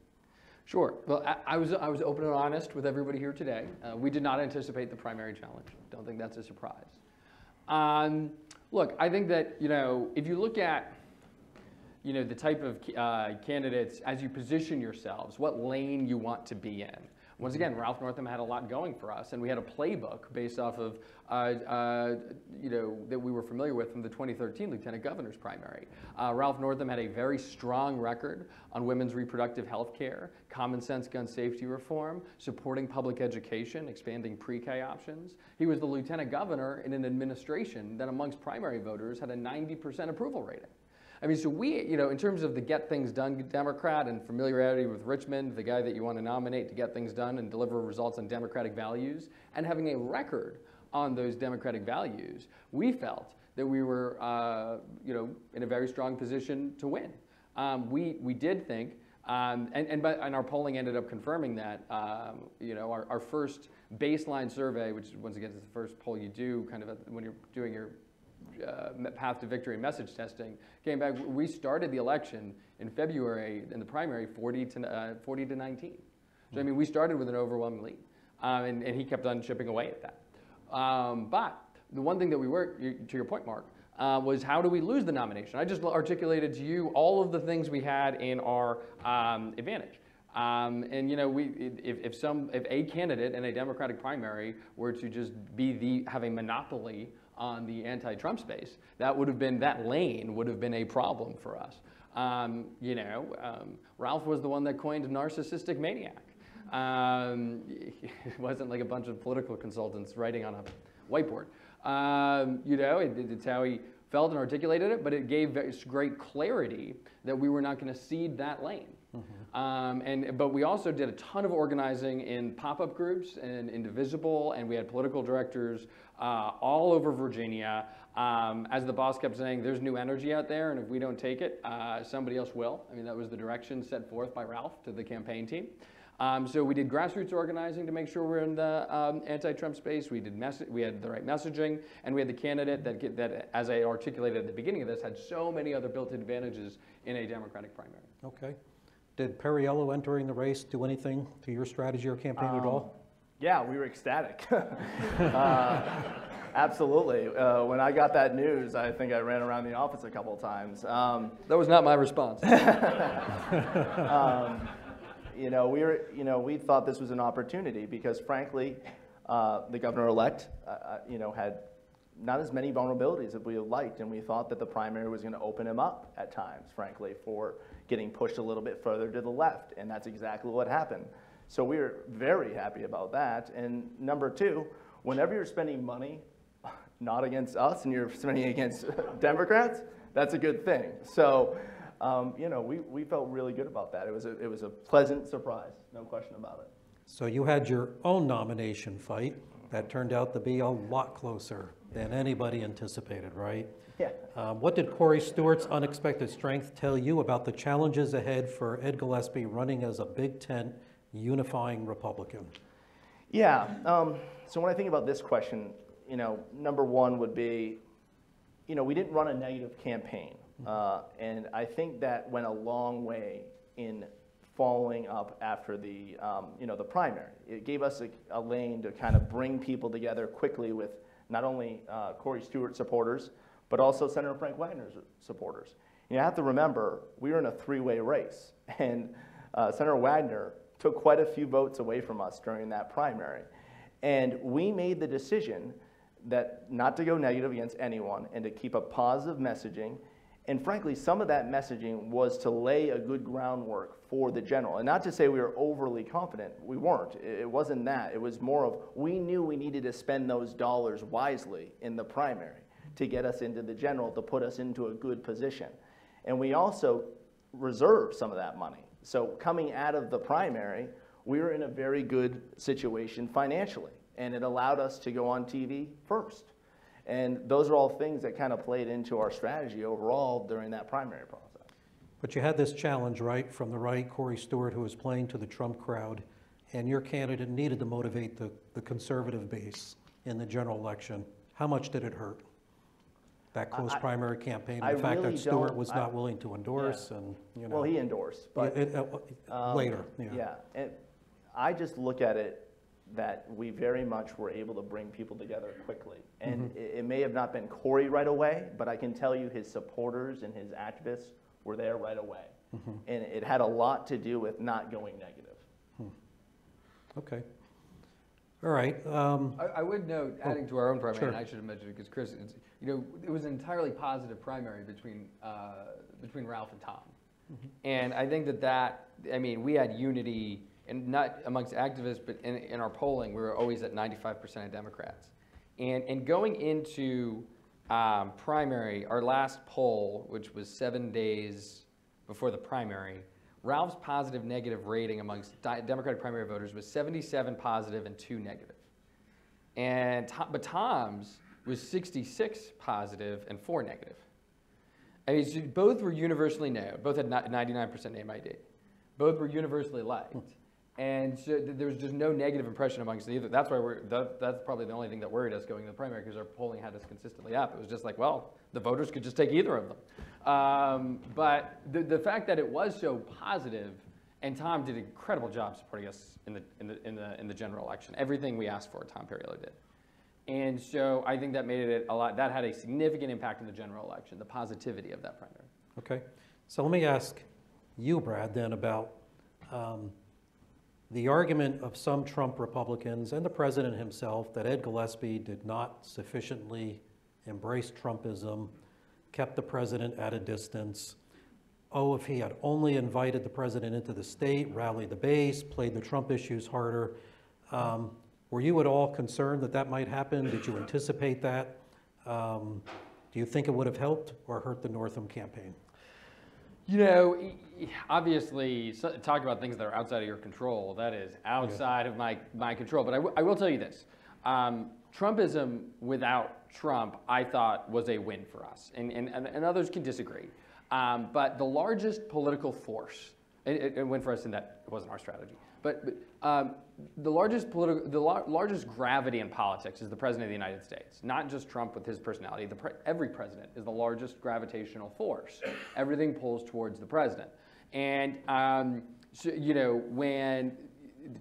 Sure. Well, I was open and honest with everybody here today. We did not anticipate the primary challenge. Don't think that's a surprise. Look, I think that, you know, if you look at, you know, the type of candidates as you position yourselves, what lane you want to be in. Once again, Ralph Northam had a lot going for us, and we had a playbook based off of, you know, that we were familiar with from the 2013 Lieutenant Governor's primary. Ralph Northam had a very strong record on women's reproductive health care, common sense gun safety reform, supporting public education, expanding pre-K options. He was the Lieutenant Governor in an administration that amongst primary voters had a 90% approval rating. I mean, so we, you know, in terms of the get things done Democrat and familiarity with Richmond, the guy that you want to nominate to get things done and deliver results on Democratic values, and having a record on those Democratic values, we felt that we were, you know, in a very strong position to win. We did think, and our polling ended up confirming that, you know, our first baseline survey, which once again is the first poll you do kind of when you're doing your path to victory message testing, came back. We started the election in February in the primary 40 to 19. So I mean, we started with an overwhelming lead, and he kept on chipping away at that. But the one thing that we were, to your point, Mark, was how do we lose the nomination? I just articulated to you all of the things we had in our advantage. And you know, if a candidate in a Democratic primary were to just have a monopoly on the anti-Trump space, that lane would have been a problem for us. You know, Ralph was the one that coined narcissistic maniac. It wasn't like a bunch of political consultants writing on a whiteboard. You know, it's how he felt and articulated it, but it gave great clarity that we were not going to cede that lane. Mm-hmm. But we also did a ton of organizing in pop-up groups and Indivisible, and we had political directors all over Virginia. As the boss kept saying, there's new energy out there, and if we don't take it, somebody else will. I mean, that was the direction set forth by Ralph to the campaign team. So we did grassroots organizing to make sure we're in the anti-Trump space. We had the right messaging, and we had the candidate that, as I articulated at the beginning of this, had so many other built-in advantages in a Democratic primary. Okay. Did Perriello entering the race do anything to your strategy or campaign at all? Yeah, we were ecstatic. Absolutely. When I got that news, I think I ran around the office a couple of times. That was not my response. You know, we thought this was an opportunity because, frankly, the governor-elect, you know, had not as many vulnerabilities as we would liked, and we thought that the primary was going to open him up at times, frankly, for getting pushed a little bit further to the left, and that's exactly what happened. So we were very happy about that. And number two, whenever you're spending money not against us and you're spending against Democrats, that's a good thing. So, you know, we felt really good about that. It was a pleasant surprise, no question about it. So you had your own nomination fight that turned out to be a lot closer than anybody anticipated, right? Yeah. What did Corey Stewart's unexpected strength tell you about the challenges ahead for Ed Gillespie running as a big tent unifying Republican? Yeah. So when I think about this question, you know, number one would be, you know, we didn't run a negative campaign. And I think that went a long way in following up after the, you know, the primary. It gave us a lane to kind of bring people together quickly with not only Corey Stewart supporters, but also Senator Frank Wagner's supporters. You have to remember, we were in a three-way race, and Senator Wagner took quite a few votes away from us during that primary. And we made the decision that not to go negative against anyone and to keep a positive messaging. And frankly, some of that messaging was to lay a good groundwork for the general. And not to say we were overly confident. We weren't. It wasn't that. It was more of we knew we needed to spend those dollars wisely in the primary to get us into the general, to put us into a good position. And we also reserved some of that money. So coming out of the primary, we were in a very good situation financially. And it allowed us to go on TV first. And those are all things that kind of played into our strategy overall during that primary process. But you had this challenge, right, from the right, Corey Stewart, who was playing to the Trump crowd, and your candidate needed to motivate the conservative base in the general election. How much did it hurt, that close primary campaign, and the fact that Stewart was not willing to endorse? Yeah. And you know, Well, he endorsed, but later. Yeah, and I just look at it that we very much were able to bring people together quickly. And it may have not been Corey right away, but I can tell you his supporters and his activists were there right away. And it had a lot to do with not going negative. Okay. All right. I would note, adding to our own primary, sure. and I should have mentioned it because Chris, it was an entirely positive primary between Ralph and Tom. And I think I mean, we had unity, and not amongst activists, but in our polling, we were always at 95% of Democrats. And going into primary, our last poll, which was 7 days before the primary, Ralph's positive negative rating amongst Democratic primary voters was 77 positive and 2 negative. But Tom's was 66 positive and 4 negative. I mean, so both were universally known. Both had 99% name ID. Both were universally liked. And so there was just no negative impression amongst either. That's why that's probably the only thing that worried us going into the primary, because our polling had us consistently up. It was just like, well, the voters could just take either of them. But the fact that it was so positive, and Tom did an incredible job supporting us in the general election. Everything we asked for, Tom Perriello did. And so I think that made it that had a significant impact in the general election, the positivity of that primary. Okay. So let me ask you, Brad, then about the argument of some Trump Republicans and the president himself that Ed Gillespie did not sufficiently embrace Trumpism, kept the president at a distance. Oh, if he had only invited the president into the state, rallied the base, played the Trump issues harder. Were you at all concerned that that might happen? Did you anticipate that? Do you think it would have helped or hurt the Northam campaign? You know, obviously, talk about things that are outside of your control. That is outside of my control. But I will tell you this. Trumpism without Trump, I thought, was a win for us. And others can disagree. But the largest political force, it win for us in that it wasn't our strategy. But the largest gravity in politics is the president of the United States. Not just Trump with his personality. Every president is the largest gravitational force. Everything pulls towards the president. And so, you know, when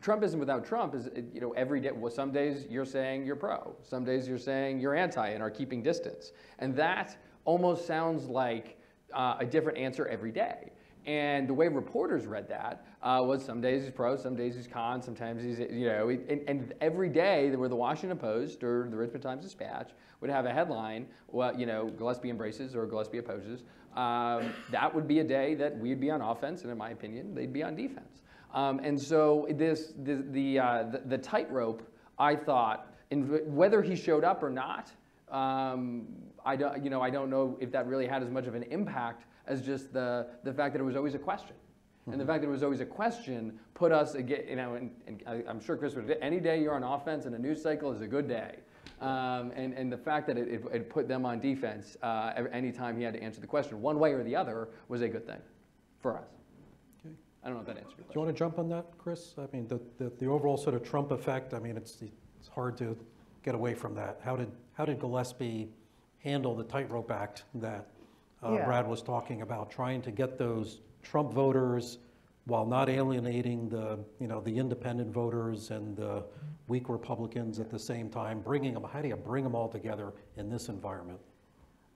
Trumpism without Trump is, you know, every day. Well, some days you're saying you're pro. Some days you're saying you're anti and are keeping distance. And that almost sounds like a different answer every day. And the way reporters read that was some days he's pro, some days he's con, sometimes he's, you know, and every day where the Washington Post or the Richmond Times-Dispatch would have a headline, well, you know, Gillespie embraces or Gillespie opposes, that would be a day that we'd be on offense, and in my opinion, they'd be on defense. And so the tightrope, I thought, whether he showed up or not, I don't know if that really had as much of an impact as just the fact that it was always a question. And the fact that it was always a question put us, again, you know, and I'm sure Chris would, any day you're on offense in a news cycle is a good day. And the fact that it put them on defense any time he had to answer the question, one way or the other, was a good thing for us. Okay. I don't know if that answers your question. Do you want to jump on that, Chris? I mean, the overall sort of Trump effect, I mean, it's hard to get away from that. How did Gillespie handle the tightrope act that Brad was talking about, trying to get those Trump voters while not alienating the independent voters and the weak Republicans at the same time, bringing them? How do you bring them all together in this environment?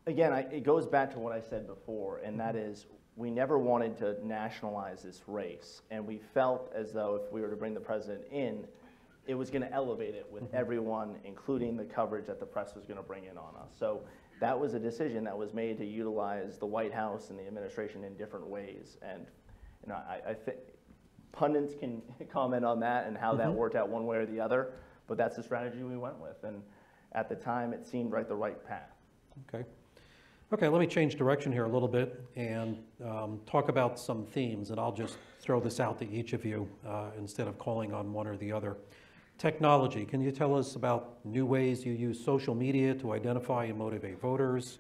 again, it goes back to what I said before, and that is we never wanted to nationalize this race, and we felt as though if we were to bring the president in, it was going to elevate it with everyone, including the coverage that the press was going to bring in on us. So that was a decision that was made to utilize the White House and the administration in different ways. And you know, I think pundits can comment on that and how that worked out one way or the other, but that's the strategy we went with. And at the time, it seemed like the right path. Okay. Okay, let me change direction here a little bit and talk about some themes, and I'll just throw this out to each of you instead of calling on one or the other. Technology, can you tell us about new ways you use social media to identify and motivate voters?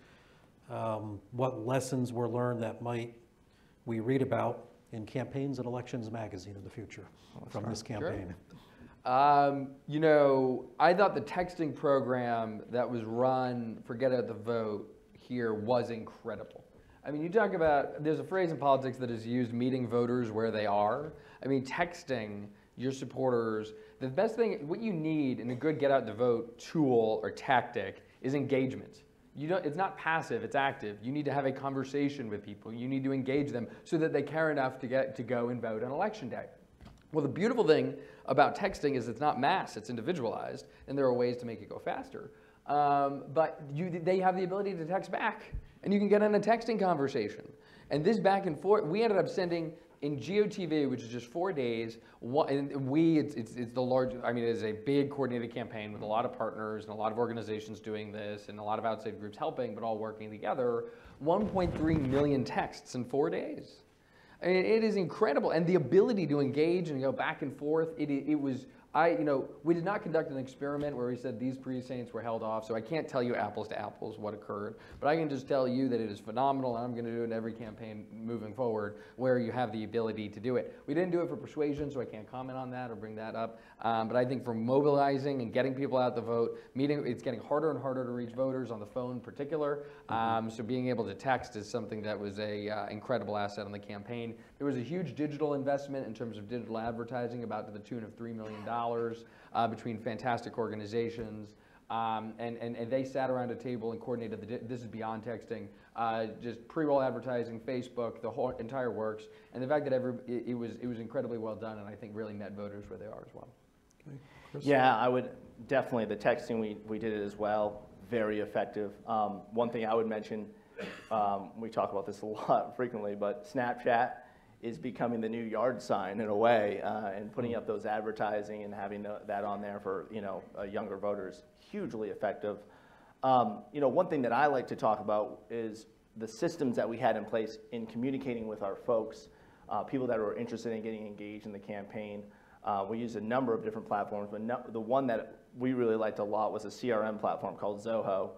What lessons were learned that might we read about in Campaigns and Elections magazine in the future from this campaign? Sure. You know, I thought the texting program that was run for Get Out the Vote here was incredible. I mean, you talk about, there's a phrase in politics that is used, meeting voters where they are. I mean, texting your supporters, the best thing, what you need in a good Get Out the Vote tool or tactic is engagement. It's not passive, it's active. You need to have a conversation with people. You need to engage them so that they care enough to go and vote on election day. Well, the beautiful thing about texting is it's not mass, it's individualized, and there are ways to make it go faster. But they have the ability to text back, and you can get in a texting conversation. And this back and forth, we ended up sending in GOTV, which is just 4 days, it's the large, I mean, it is a big coordinated campaign with a lot of partners and a lot of organizations doing this and a lot of outside groups helping, but all working together, 1.3 million texts in 4 days. I mean, it is incredible. And the ability to engage and go back and forth, it was, we did not conduct an experiment where we said these precincts were held off, so I can't tell you apples to apples what occurred, but I can just tell you that it is phenomenal, and I'm going to do it in every campaign moving forward where you have the ability to do it. We didn't do it for persuasion, so I can't comment on that or bring that up, but I think for mobilizing and getting people out to vote, it's getting harder and harder to reach voters on the phone in particular, so being able to text is something that was a incredible asset on the campaign. There was a huge digital investment in terms of digital advertising, about to the tune of $3 million. Between fantastic organizations, and they sat around a table and coordinated this is beyond texting, just pre-roll advertising, Facebook, the whole entire works, and the fact that it was incredibly well done, and I think really met voters where they are as well. Okay. Chris? Yeah, I would definitely, the texting, we did it as well, very effective. One thing I would mention, we talk about this a lot frequently, but Snapchat is becoming the new yard sign in a way, and putting up those advertising and having that on there for younger voters, hugely effective. One thing that I like to talk about is the systems that we had in place in communicating with our folks, people that were interested in getting engaged in the campaign. We used a number of different platforms, but the one that we really liked a lot was a CRM platform called Zoho,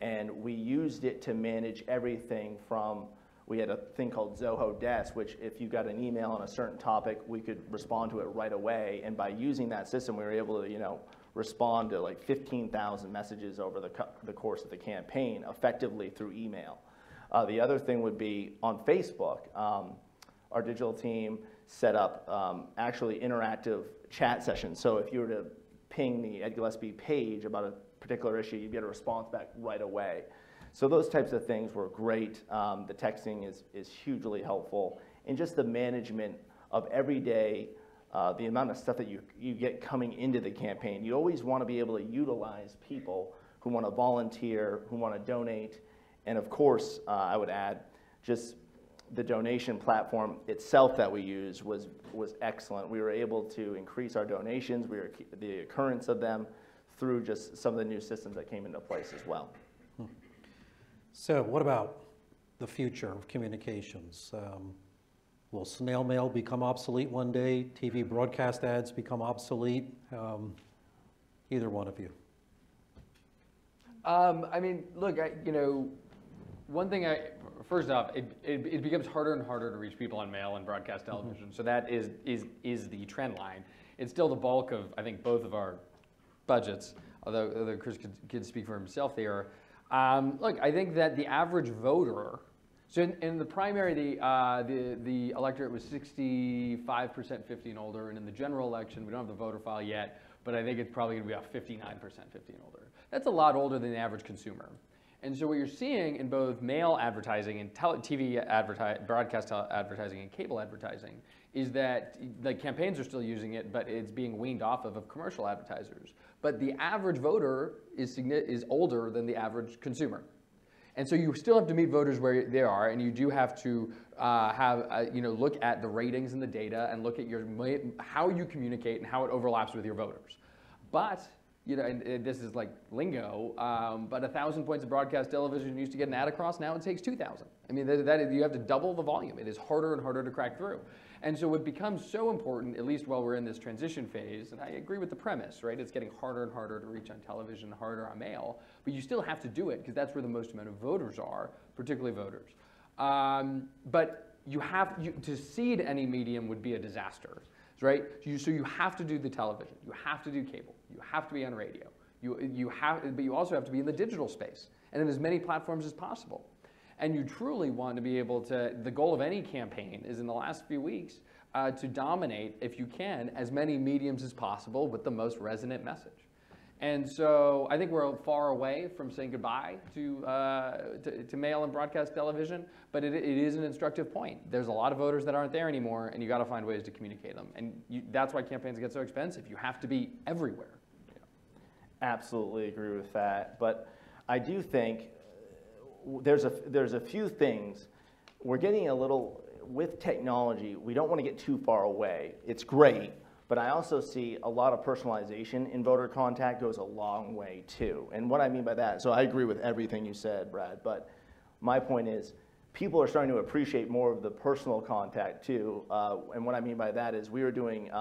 and we used it to manage everything from, we had a thing called Zoho Desk, which if you got an email on a certain topic, we could respond to it right away. And by using that system, we were able to, respond to like 15,000 messages over the course of the campaign effectively through email. The other thing would be on Facebook. Our digital team set up actually interactive chat sessions. So if you were to ping the Ed Gillespie page about a particular issue, you'd get a response back right away. So those types of things were great. The texting is hugely helpful. And just the management of every day, the amount of stuff that you get coming into the campaign. You always want to be able to utilize people who want to volunteer, who want to donate. And of course, I would add, just the donation platform itself that we used was excellent. We were able to increase our donations, the occurrence of them, through just some of the new systems that came into place as well. So what about the future of communications? Will snail mail become obsolete one day? TV broadcast ads become obsolete? Either one of you. I mean, look, one thing first off, it becomes harder and harder to reach people on mail and broadcast television. Mm-hmm. So that is the trend line. It's still the bulk of, I think, both of our budgets, although Chris could speak for himself there. Look, I think that the average voter, so in the primary, the electorate was 65% 50 and older, and in the general election, we don't have the voter file yet, but I think it's probably going to be about 59% 50 and older. That's a lot older than the average consumer. And so what you're seeing in both mail advertising and broadcast advertising and cable advertising is that the campaigns are still using it, but it's being weaned off of commercial advertisers. But the average voter is older than the average consumer. And so you still have to meet voters where they are, and you do have to look at the ratings and the data and look at how you communicate and how it overlaps with your voters. But and this is like lingo, but 1,000 points of broadcast television used to get an ad across. Now it takes 2,000. I mean, you have to double the volume. It is harder and harder to crack through. And so it becomes so important, at least while we're in this transition phase, and I agree with the premise, right? It's getting harder and harder to reach on television, harder on mail, but you still have to do it because that's where the most amount of voters are, particularly voters. But to seed any medium would be a disaster, right? So you have to do the television, you have to do cable, you have to be on radio, but you also have to be in the digital space and in as many platforms as possible. And you truly want to be able to, the goal of any campaign is in the last few weeks to dominate, if you can, as many mediums as possible with the most resonant message. And so I think we're far away from saying goodbye to mail and broadcast television, but it is an instructive point. There's a lot of voters that aren't there anymore, and you got to find ways to communicate them. And that's why campaigns get so expensive. You have to be everywhere. Absolutely agree with that. But I do think there's a few things. We're getting a little, with technology, we don't want to get too far away. It's great, but I also see a lot of personalization in voter contact goes a long way too. And what I mean by that, so I agree with everything you said, Brad, but my point is people are starting to appreciate more of the personal contact too. And what I mean by that is we were doing,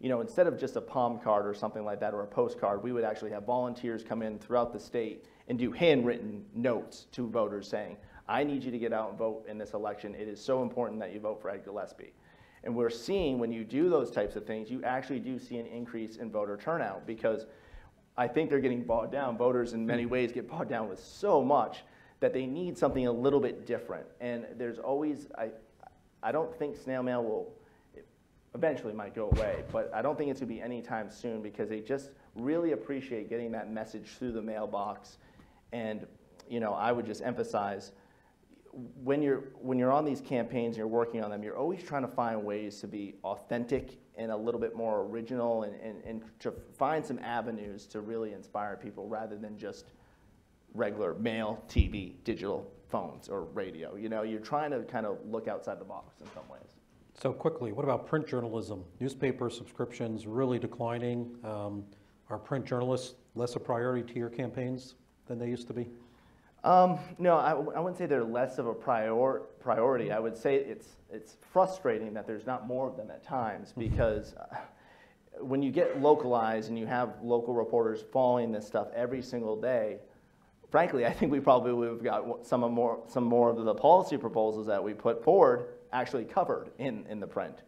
instead of just a palm card or something like that or a postcard, we would actually have volunteers come in throughout the state and do handwritten notes to voters saying, I need you to get out and vote in this election. It is so important that you vote for Ed Gillespie. And we're seeing when you do those types of things, you actually do see an increase in voter turnout because I think they're getting bogged down. Voters in many ways get bogged down with so much that they need something a little bit different. And there's always, I don't think snail mail will, eventually might go away, but I don't think it's gonna be anytime soon because they just really appreciate getting that message through the mailbox. And I would just emphasize, when you're on these campaigns and you're working on them, you're always trying to find ways to be authentic and a little bit more original and to find some avenues to really inspire people rather than just regular mail, TV, digital phones, or radio. You're trying to kind of look outside the box in some ways. So quickly, what about print journalism? Newspaper subscriptions really declining. Are print journalists less a priority to your campaigns than they used to be? No, I wouldn't say they're less of a priority. I would say it's frustrating that there's not more of them at times because when you get localized and you have local reporters following this stuff every single day, frankly, I think we probably would have got some more of the policy proposals that we put forward actually covered in the print.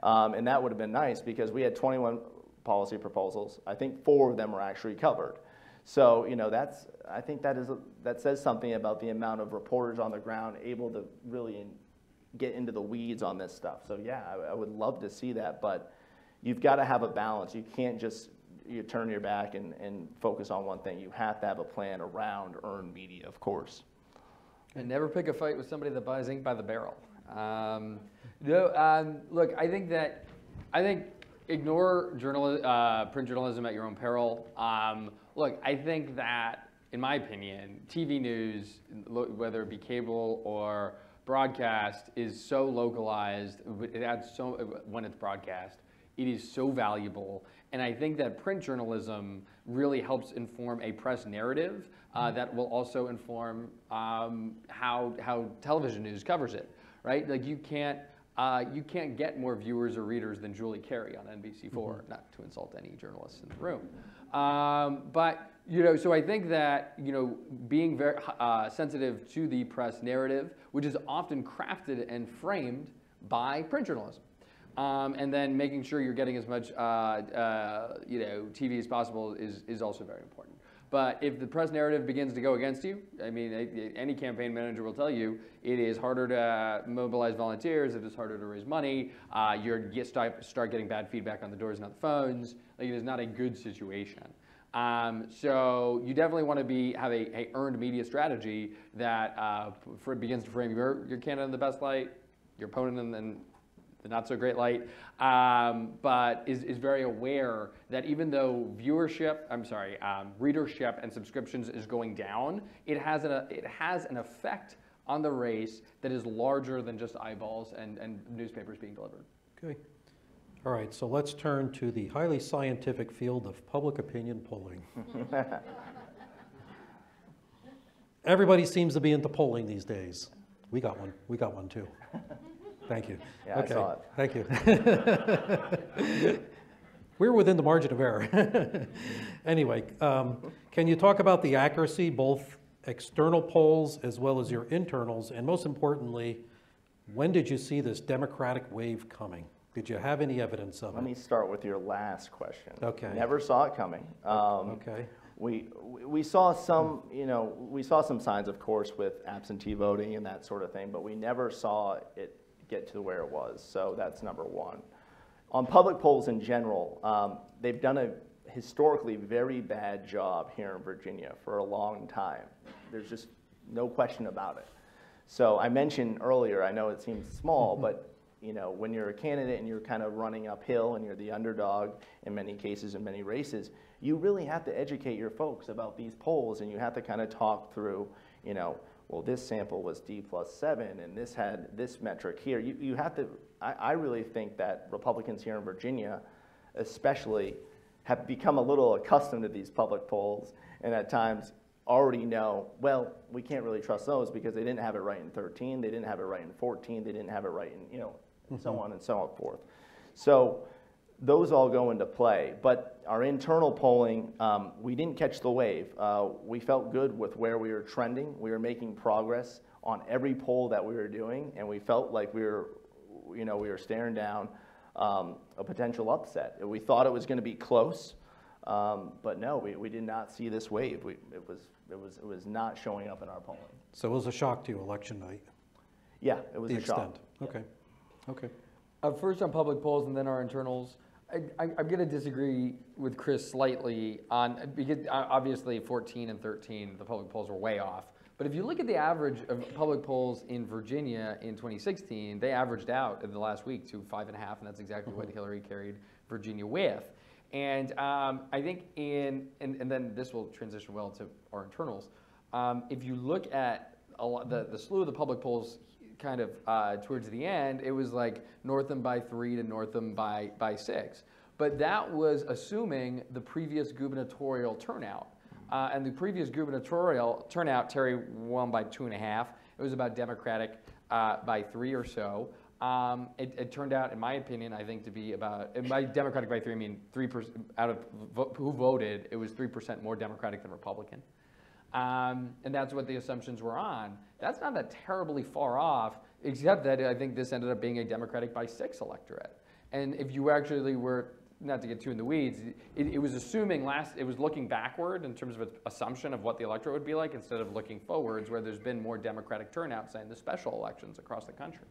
And that would have been nice because we had 21 policy proposals. I think 4 of them were actually covered. So, I think that says something about the amount of reporters on the ground able to really get into the weeds on this stuff. So yeah, I would love to see that, but you've got to have a balance. You can't just turn your back and focus on one thing. You have to have a plan around earned media, of course. And never pick a fight with somebody that buys ink by the barrel. Look, I think ignore print journalism at your own peril. Look, I think that, in my opinion, TV news, whether it be cable or broadcast, is so localized. It adds so when it's broadcast. It is so valuable, and I think that print journalism really helps inform a press narrative that will also inform how television news covers it. Right? Like you can't get more viewers or readers than Julie Carey on NBC4. Not to insult any journalists in the room. But so I think that being very sensitive to the press narrative, which is often crafted and framed by print journalism, and then making sure you're getting as much TV as possible is also very important. But if the press narrative begins to go against you, I mean, any campaign manager will tell you it is harder to mobilize volunteers, it is harder to raise money, you start getting bad feedback on the doors and on the phones. Like, it is not a good situation. So you definitely want to have a earned media strategy that begins to frame your candidate in the best light, your opponent in the not so great light, but is very aware that even though readership and subscriptions is going down, it has an effect on the race that is larger than just eyeballs and newspapers being delivered. Okay. All right, so let's turn to the highly scientific field of public opinion polling. Everybody seems to be into polling these days. We got one. We got one too. Thank you. Yeah, okay. I saw it. Thank you. We're within the margin of error. Anyway, can you talk about the accuracy, both external polls as well as your internals, and most importantly, when did you see this Democratic wave coming? Did you have any evidence of it? Let me start with your last question. Okay. Never saw it coming. Okay. We saw some, we saw some signs, of course, with absentee voting and that sort of thing, but we never saw it get to where it was. So that's number one. On public polls in general, they've done a historically very bad job here in Virginia for a long time. There's just no question about it. So I mentioned earlier, I know it seems small, but when you're a candidate and you're kind of running uphill and you're the underdog in many cases in many races, you really have to educate your folks about these polls, and you have to kind of talk through, well, this sample was D+7 and this had this metric here. You have to, I really think that Republicans here in Virginia especially have become a little accustomed to these public polls, and at times already know, well, we can't really trust those because they didn't have it right in 13, they didn't have it right in 14, they didn't have it right in, and so on and so forth. So those all go into play. But our internal polling, we didn't catch the wave. We felt good with where we were trending. We were making progress on every poll that we were doing, and we felt like we were staring down a potential upset. We thought it was going to be close, but no, we did not see this wave. It was not showing up in our polling. So it was a shock to you election night? Yeah, it was the a shock. extent. Okay. Okay. First on public polls and then our internals. I'm going to disagree with Chris slightly because obviously 14 and 13, the public polls were way off. But if you look at the average of public polls in Virginia in 2016, they averaged out in the last week to 5.5, and that's exactly what Hillary carried Virginia with. And I think and then this will transition well to our internals. If you look at the slew of the public polls kind of towards the end, it was like Northam by 3 to Northam by 6. But that was assuming the previous gubernatorial turnout. And the previous gubernatorial turnout, Terry won by 2.5. It was about Democratic by 3 or so. It turned out, in my opinion, I think to be about, and by Democratic by 3, I mean 3% out of who voted, it was 3% more Democratic than Republican. And that's what the assumptions were on. That's not that terribly far off, except that I think this ended up being a Democratic by 6 electorate. And if you actually were, not to get too in the weeds, it was assuming it was looking backward in terms of its assumption of what the electorate would be like instead of looking forwards where there's been more Democratic turnout, say in the special elections across the country.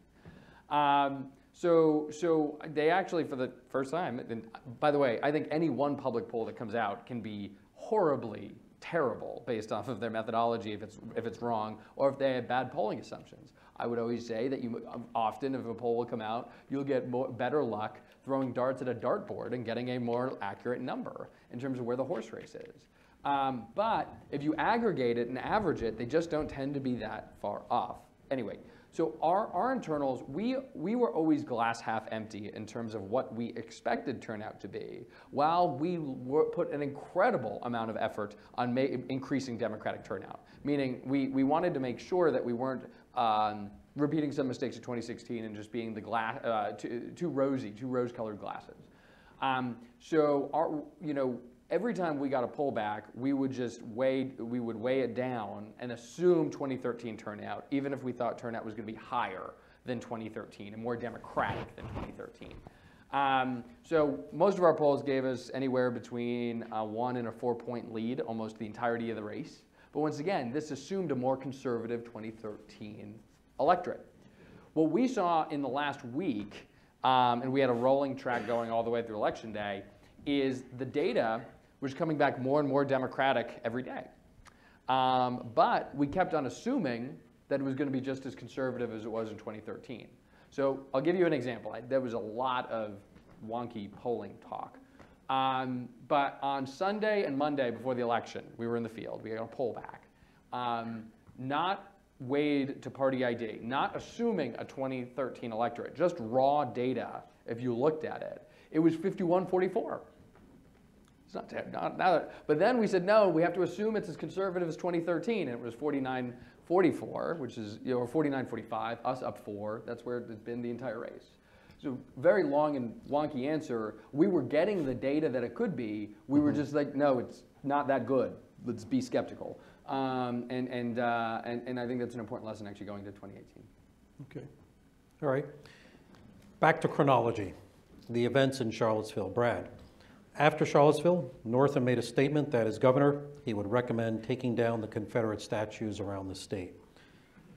So they actually, for the first time, and by the way, I think any one public poll that comes out can be horribly terrible based off of their methodology if it's wrong or if they have bad polling assumptions. I would always say that often if a poll will come out, you'll get better luck throwing darts at a dartboard and getting a more accurate number in terms of where the horse race is. But if you aggregate it and average it, they just don't tend to be that far off. Anyway, so our internals, we were always glass half empty in terms of what we expected turnout to be, while we put an incredible amount of effort on increasing Democratic turnout. Meaning we wanted to make sure that we weren't repeating some mistakes of 2016 and just being the glass too rose-colored glasses. Every time we got a poll back, we would weigh it down and assume 2013 turnout, even if we thought turnout was going to be higher than 2013 and more Democratic than 2013. So most of our polls gave us anywhere between a 1 and a 4-point lead almost the entirety of the race. But once again, this assumed a more conservative 2013 electorate. What we saw in the last week, and we had a rolling track going all the way through Election Day, is the data was coming back more and more Democratic every day. But we kept on assuming that it was going to be just as conservative as it was in 2013. So I'll give you an example. There was a lot of wonky polling talk. But on Sunday and Monday before the election, we were in the field. We got a poll back. Not weighed to party ID, not assuming a 2013 electorate, just raw data. If you looked at it, it was 51-44. It's not terrible. But then we said, no, we have to assume it's as conservative as 2013, and it was 49-44, which is, or 49-45, us up 4. That's where it's been the entire race. So very long and wonky answer. We were getting the data that it could be. We were just like, no, it's not that good. Let's be skeptical. And I think that's an important lesson actually going to 2018. Okay. All right. Back to chronology. The events in Charlottesville. Brad. After Charlottesville, Northam made a statement that as governor, he would recommend taking down the Confederate statues around the state.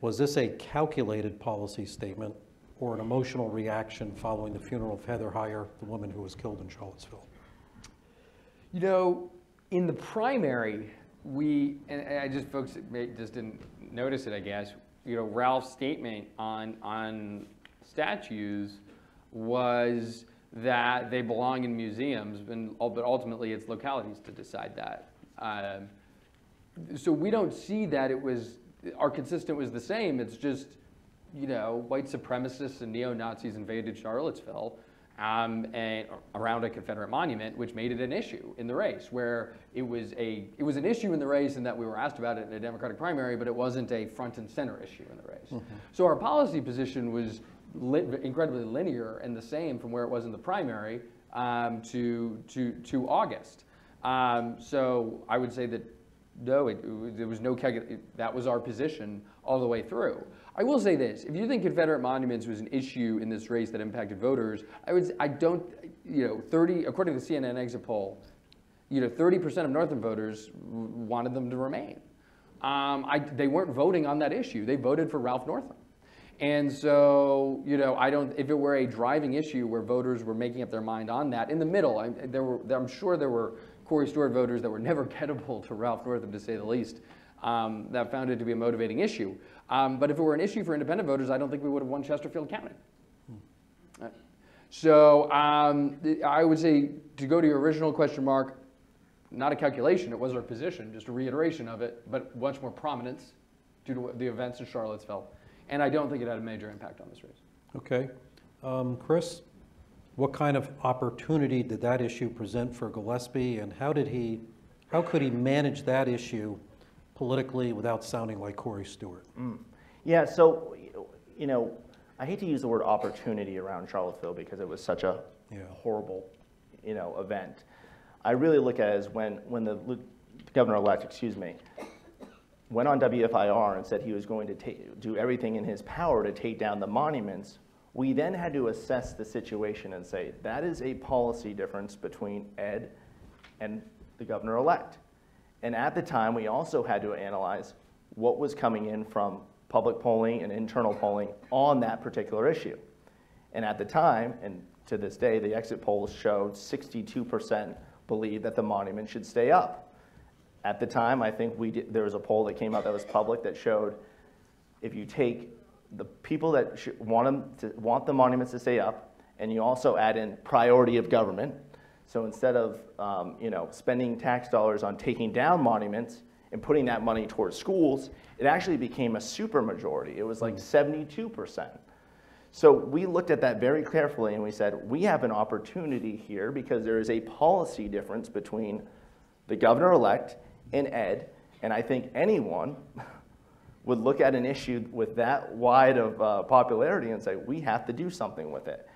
Was this a calculated policy statement or an emotional reaction following the funeral of Heather Heyer, the woman who was killed in Charlottesville? You know, in the primary, folks just didn't notice it, I guess. You know, Ralph's statement on statues was that they belong in museums, but ultimately it's localities to decide that. So we don't see that our consistent was the same. It's just, you know, white supremacists and neo-Nazis invaded Charlottesville and around a Confederate monument, which made it an issue in the race, where it was an issue in the race in that we were asked about it in a Democratic primary, but it wasn't a front and center issue in the race. Mm-hmm. So our policy position was incredibly linear and the same from where it was in the primary to August. So I would say that no, there was no that was our position all the way through. I will say this: if you think Confederate monuments was an issue in this race that impacted voters, according to the CNN exit poll, 30% of Northam voters wanted them to remain. They weren't voting on that issue; they voted for Ralph Northam. And so, if it were a driving issue where voters were making up their mind on that, in the middle, I'm sure there were Corey Stewart voters that were never gettable to Ralph Northam, to say the least, that found it to be a motivating issue. But if it were an issue for independent voters, I don't think we would have won Chesterfield County. So I would say, to go to your original question, Mark, not a calculation, it was our position, just a reiteration of it, but much more prominence due to the events in Charlottesville. And I don't think it had a major impact on this race. Okay. Chris, what kind of opportunity did that issue present for Gillespie, and how could he manage that issue politically without sounding like Corey Stewart? Yeah, so, I hate to use the word opportunity around Charlottesville because it was such a horrible, event. I really look at it as when the governor-elect, went on WFIR and said he was going to do everything in his power to take down the monuments, we then had to assess the situation and say, that is a policy difference between Ed and the governor-elect. And at the time, we also had to analyze what was coming in from public polling and internal polling on that particular issue. And at the time, and to this day, the exit polls showed 62% believe that the monument should stay up. At the time, I think there was a poll that came out that was public that showed if you take the people that want the monuments to stay up, and you also add in priority of government, so instead of spending tax dollars on taking down monuments and putting that money towards schools, it actually became a supermajority. It was like 72%. So we looked at that very carefully and we said, we have an opportunity here because there is a policy difference between the governor-elect and Ed, and I think anyone would look at an issue with that wide of popularity and say, we have to do something with it.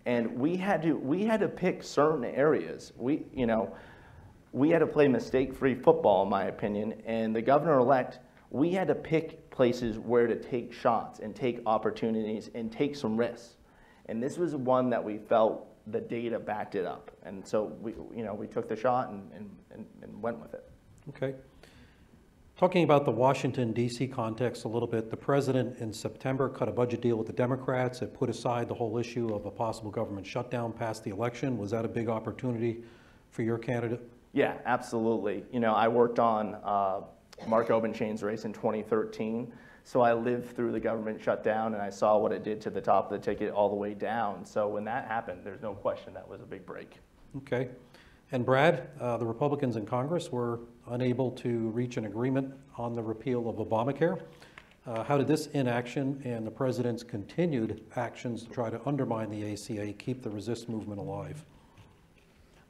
And we had to pick certain areas. We had to play mistake-free football, in my opinion, and the governor-elect, we had to pick places where to take shots and take opportunities and take some risks. And this was one that we felt the data backed it up. And so we took the shot and went with it. Okay. Talking about the Washington, D.C. context a little bit, the president in September cut a budget deal with the Democrats that put aside the whole issue of a possible government shutdown past the election. Was that a big opportunity for your candidate? Yeah, absolutely. You know, I worked on Mark Obenshain's race in 2013, so I lived through the government shutdown and I saw what it did to the top of the ticket all the way down. So when that happened, there's no question that was a big break. Okay. And Brad, the Republicans in Congress were unable to reach an agreement on the repeal of Obamacare. How did this inaction and the president's continued actions to try to undermine the ACA keep the resist movement alive?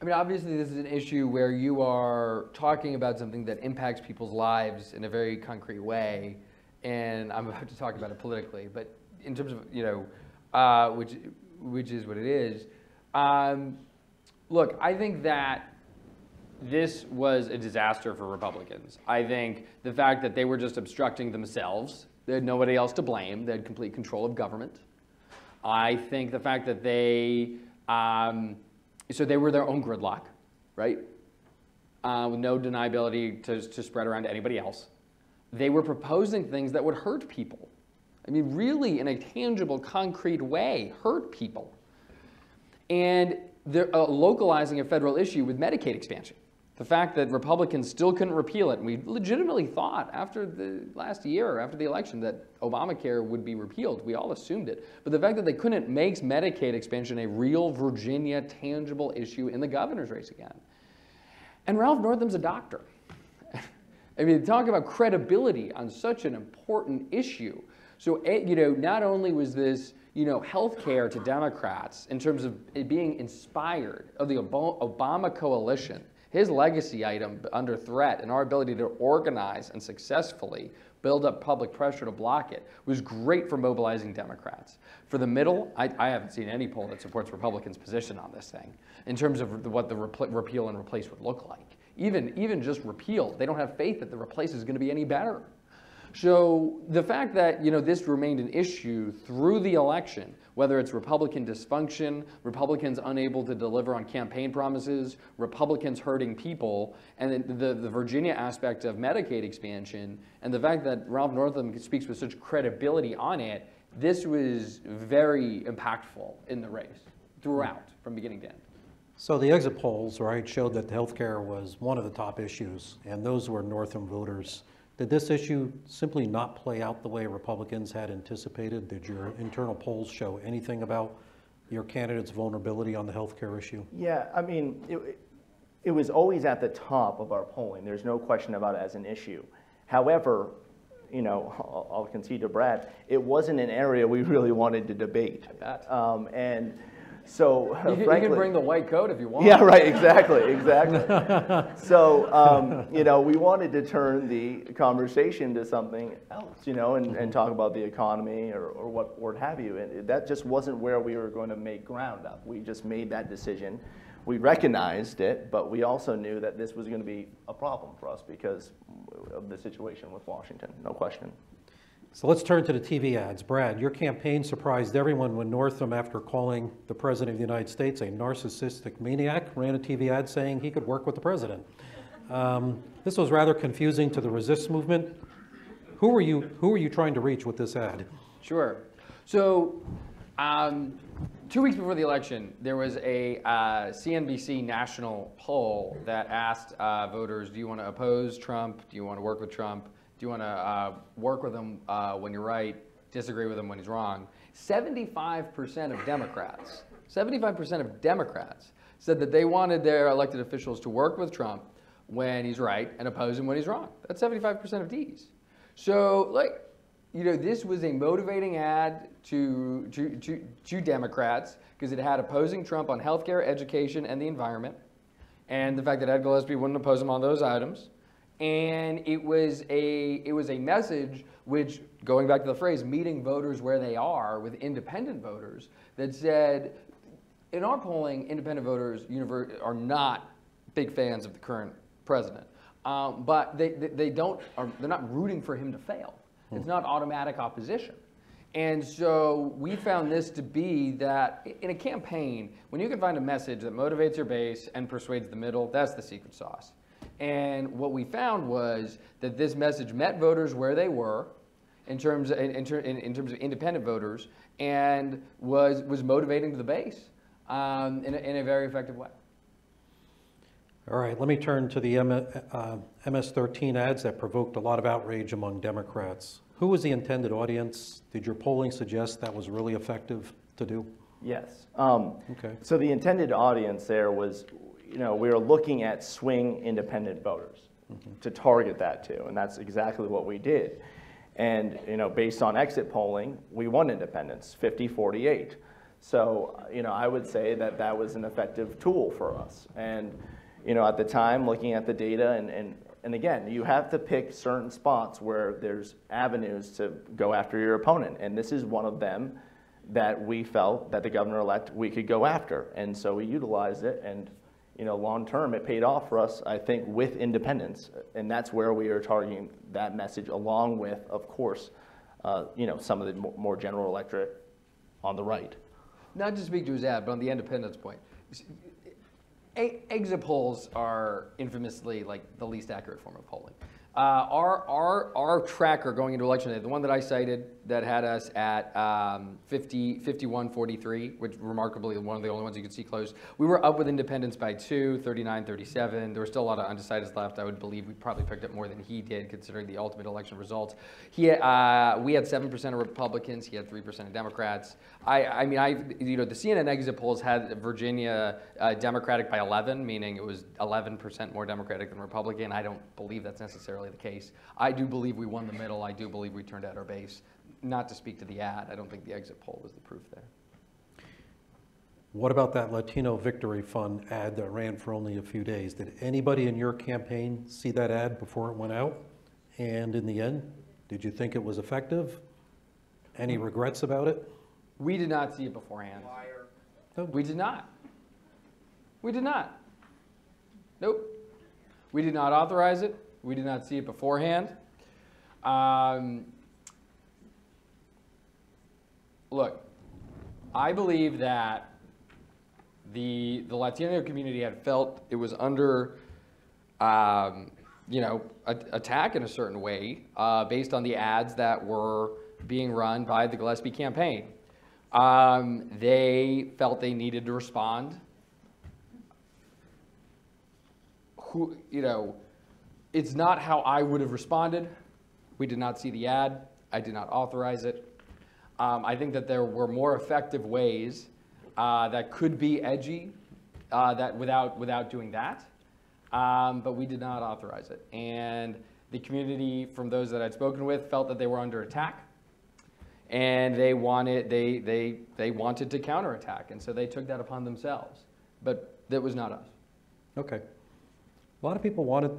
I mean, obviously, this is an issue where you are talking about something that impacts people's lives in a very concrete way, and I'm about to talk about it politically, but in terms of, you know, which is what it is. Look, I think that this was a disaster for Republicans. I think the fact that they were just obstructing themselves, they had nobody else to blame, they had complete control of government. I think the fact that they, so they were their own gridlock, right? With no deniability to spread around to anybody else. They were proposing things that would hurt people. I mean, really, in a tangible, concrete way, hurt people. And they're localizing a federal issue with Medicaid expansion. The fact that Republicans still couldn't repeal it, and we legitimately thought after the last year, after the election, that Obamacare would be repealed. We all assumed it. But the fact that they couldn't make Medicaid expansion a real Virginia tangible issue in the governor's race again. And Ralph Northam's a doctor. I mean, talk about credibility on such an important issue. So, you know, not only was this, you know, health care to Democrats in terms of it being inspired of the Obama coalition, his legacy item under threat and our ability to organize and successfully build up public pressure to block it was great for mobilizing Democrats. For the middle, I haven't seen any poll that supports Republicans' position on this thing in terms of what the repeal and replace would look like. Even just repeal, they don't have faith that the replace is going to be any better. So the fact that, you know, this remained an issue through the election, whether it's Republican dysfunction, Republicans unable to deliver on campaign promises, Republicans hurting people, and then the Virginia aspect of Medicaid expansion, and the fact that Ralph Northam speaks with such credibility on it, this was very impactful in the race throughout, from beginning to end. So the exit polls, right, showed that healthcare was one of the top issues, and those were Northam voters. Did this issue simply not play out the way Republicans had anticipated? Did your internal polls show anything about your candidate's vulnerability on the healthcare issue? Yeah, I mean, it was always at the top of our polling. There's no question about it as an issue. However, you know, I'll concede to Brad, it wasn't an area we really wanted to debate. I bet. And so, you frankly, can bring the white coat if you want. Yeah, right, exactly. So, you know, we wanted to turn the conversation to something else, you know, and talk about the economy or what have you. And that just wasn't where we were going to make ground up. We just made that decision. We recognized it, but we also knew that this was going to be a problem for us because of the situation with Washington, no question. So let's turn to the TV ads. Brad, your campaign surprised everyone when Northam, after calling the President of the United States a narcissistic maniac, ran a TV ad saying he could work with the President. This was rather confusing to the resist movement. Who were you trying to reach with this ad? Sure. So 2 weeks before the election, there was a CNBC national poll that asked voters, do you want to oppose Trump? Do you want to work with Trump? Do you want to work with him when you're right, disagree with him when he's wrong? 75% of Democrats, 75% of Democrats said that they wanted their elected officials to work with Trump when he's right and oppose him when he's wrong. That's 75% of Ds. So, like, you know, this was a motivating ad to Democrats because it had opposing Trump on healthcare, education, and the environment, and the fact that Ed Gillespie wouldn't oppose him on those items. And it was a message which, going back to the phrase, meeting voters where they are with independent voters, that said, in our polling, independent voters are not big fans of the current president, but they're not rooting for him to fail. It's not automatic opposition. And so we found this to be that in a campaign, when you can find a message that motivates your base and persuades the middle, that's the secret sauce. And what we found was that this message met voters where they were in terms of independent voters and was motivating to the base in a very effective way. All right, let me turn to the MS-13 ads that provoked a lot of outrage among Democrats. Who was the intended audience? Did your polling suggest that was really effective to do? Yes. Okay. So the intended audience there was, we were looking at swing independent voters to target that to, and that's exactly what we did. And, based on exit polling, we won independents, 50-48. So, I would say that that was an effective tool for us. And, at the time, looking at the data, and again, you have to pick certain spots where there's avenues to go after your opponent. And this is one of them that we felt that the governor-elect we could go after. And so we utilized it, and long term it paid off for us, I think, with independents. And that's where we are targeting that message, along with, of course, some of the more general electorate on the right. Not to speak to his ad, but on the independence point. Exit polls are infamously like the least accurate form of polling. Our tracker going into election day, the one that I cited that had us at 51-43, which remarkably one of the only ones you could see close, we were up with independents by 2, 39-37. There were still a lot of undecideds left. I would believe we probably picked up more than he did, considering the ultimate election results. We had 7% of Republicans. He had 3% of Democrats. The CNN exit polls had Virginia Democratic by 11, meaning it was 11% more Democratic than Republican. I don't believe that's necessarily the case. I do believe we won the middle. I do believe we turned out our base. Not to speak to the ad, I don't think the exit poll was the proof there. What about that Latino Victory Fund ad that ran for only a few days? Did anybody in your campaign see that ad before it went out? And in the end, did you think it was effective? Any regrets about it? We did not see it beforehand. Liar. We did not. We did not. Nope. We did not authorize it. We did not see it beforehand. Look, I believe that the Latino community had felt it was under, attack in a certain way based on the ads that were being run by the Gillespie campaign. They felt they needed to respond. It's not how I would have responded. We did not see the ad. I did not authorize it. I think that there were more effective ways that could be edgy that without doing that, but we did not authorize it. And the community, from those that I'd spoken with, felt that they were under attack, and they wanted to counterattack, and so they took that upon themselves. But that was not us. Okay. A lot of people wanted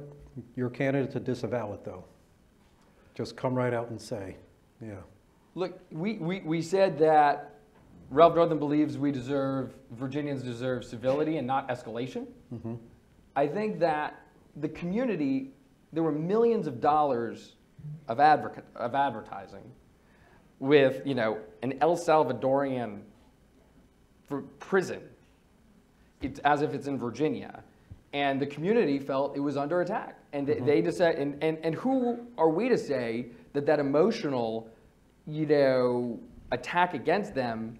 your candidate to disavow it, though. Just come right out and say, yeah. Look, we said that Ralph Northam believes Virginians deserve civility and not escalation. Mm-hmm. I think that the community, there were millions of dollars of advertising with, an El Salvadorian prison, as if it's in Virginia. And the community felt it was under attack. And they decided, and who are we to say that emotional, attack against them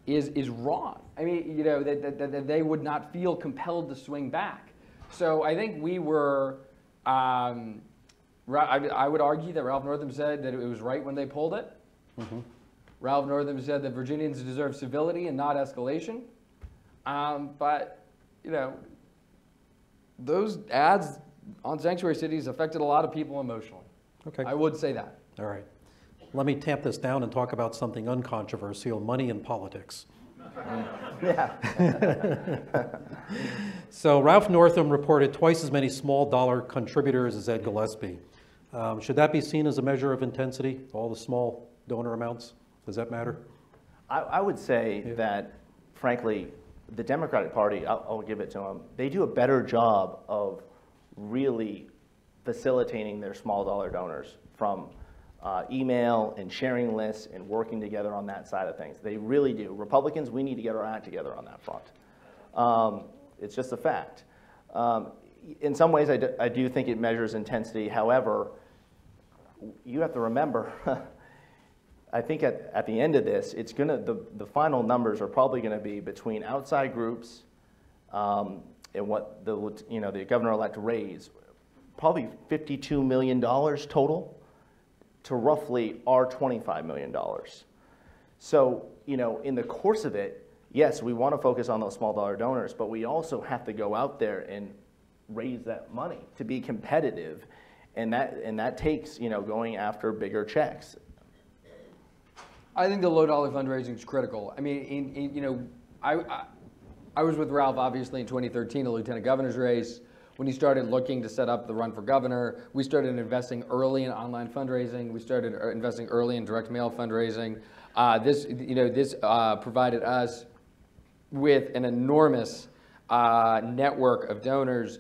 is wrong? I mean, that they would not feel compelled to swing back. So I think we were, I would argue that Ralph Northam said that it was right when they pulled it. Mm-hmm. Ralph Northam said that Virginians deserve civility and not escalation. But, those ads on sanctuary cities affected a lot of people emotionally. Okay. I would say that. All right. Let me tamp this down and talk about something uncontroversial, money in politics. Yeah. So Ralph Northam reported twice as many small dollar contributors as Ed Gillespie. Should that be seen as a measure of intensity, all the small donor amounts? Does that matter? I would say that, frankly, the Democratic Party, I'll give it to them, they do a better job of really facilitating their small dollar donors from email and sharing lists and working together on that side of things. They really do. Republicans, we need to get our act together on that front. It's just a fact. In some ways, I do think it measures intensity. However, you have to remember, I think at the end of this, the final numbers are probably going to be between outside groups, and what the governor-elect raised, probably $52 million total to roughly our $25 million. So, in the course of it, yes, we want to focus on those small dollar donors, but we also have to go out there and raise that money to be competitive. And that takes, going after bigger checks. I think the low dollar fundraising is critical. I mean, I was with Ralph obviously in 2013, the lieutenant governor's race. When he started looking to set up the run for governor, we started investing early in online fundraising. We started investing early in direct mail fundraising. This provided us with an enormous network of donors.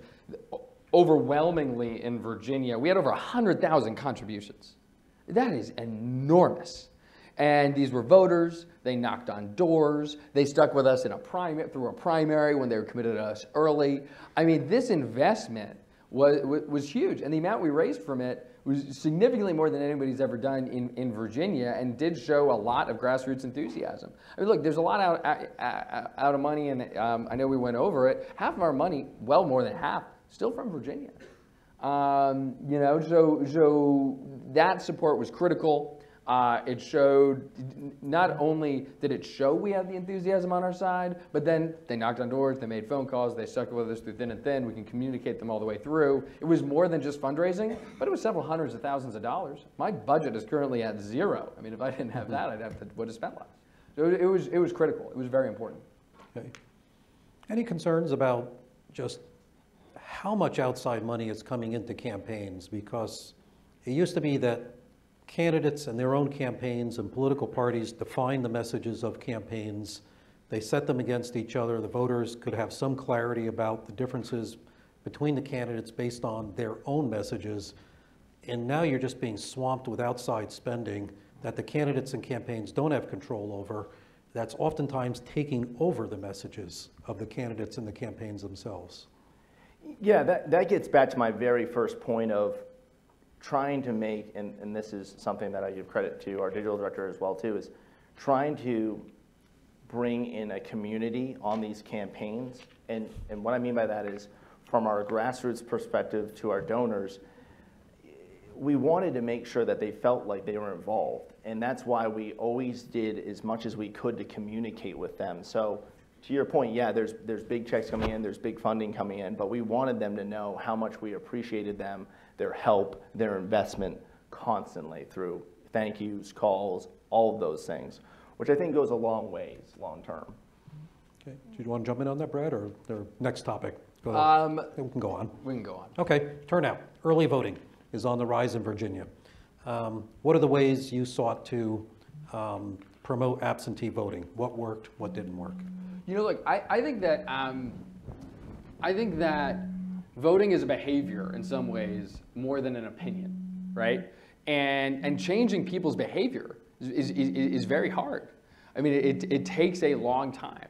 Overwhelmingly in Virginia, we had over 100,000 contributions. That is enormous. And these were voters. They knocked on doors. They stuck with us through a primary when they were committed to us early. I mean, this investment was huge. And the amount we raised from it was significantly more than anybody's ever done in Virginia, and did show a lot of grassroots enthusiasm. I mean, look, there's a lot out of money, and I know we went over it. Half of our money, well more than half, still from Virginia. So that support was critical. It showed, not only did it show we had the enthusiasm on our side, but then they knocked on doors, they made phone calls, they stuck with us through thin and thin. We can communicate them all the way through. It was more than just fundraising, but it was several hundreds of thousands of dollars. My budget is currently at zero. I mean, if I didn't have that, would have spent less. So it was critical. It was very important. Okay. Any concerns about just how much outside money is coming into campaigns? Because it used to be that candidates and their own campaigns and political parties define the messages of campaigns. They set them against each other. The voters could have some clarity about the differences between the candidates based on their own messages. And now you're just being swamped with outside spending that the candidates and campaigns don't have control over. That's oftentimes taking over the messages of the candidates and the campaigns themselves. Yeah, that gets back to my very first point of trying to make, and this is something that I give credit to our digital director as well too, is trying to bring in a community on these campaigns. And what I mean by that is, from our grassroots perspective to our donors, we wanted to make sure that they felt like they were involved. And that's why we always did as much as we could to communicate with them. So to your point, yeah, there's big checks coming in, there's big funding coming in, but we wanted them to know how much we appreciated them, their help, their investment constantly through thank yous, calls, all of those things, which I think goes a long ways, long term. Okay, do you want to jump in on that, Brad, or their next topic? Go ahead. We can go on. We can go on. Okay, turnout. Early voting is on the rise in Virginia. What are the ways you sought to promote absentee voting? What worked, what didn't work? Look, I think that voting is a behavior in some ways more than an opinion, right? And changing people's behavior is very hard. I mean, it takes a long time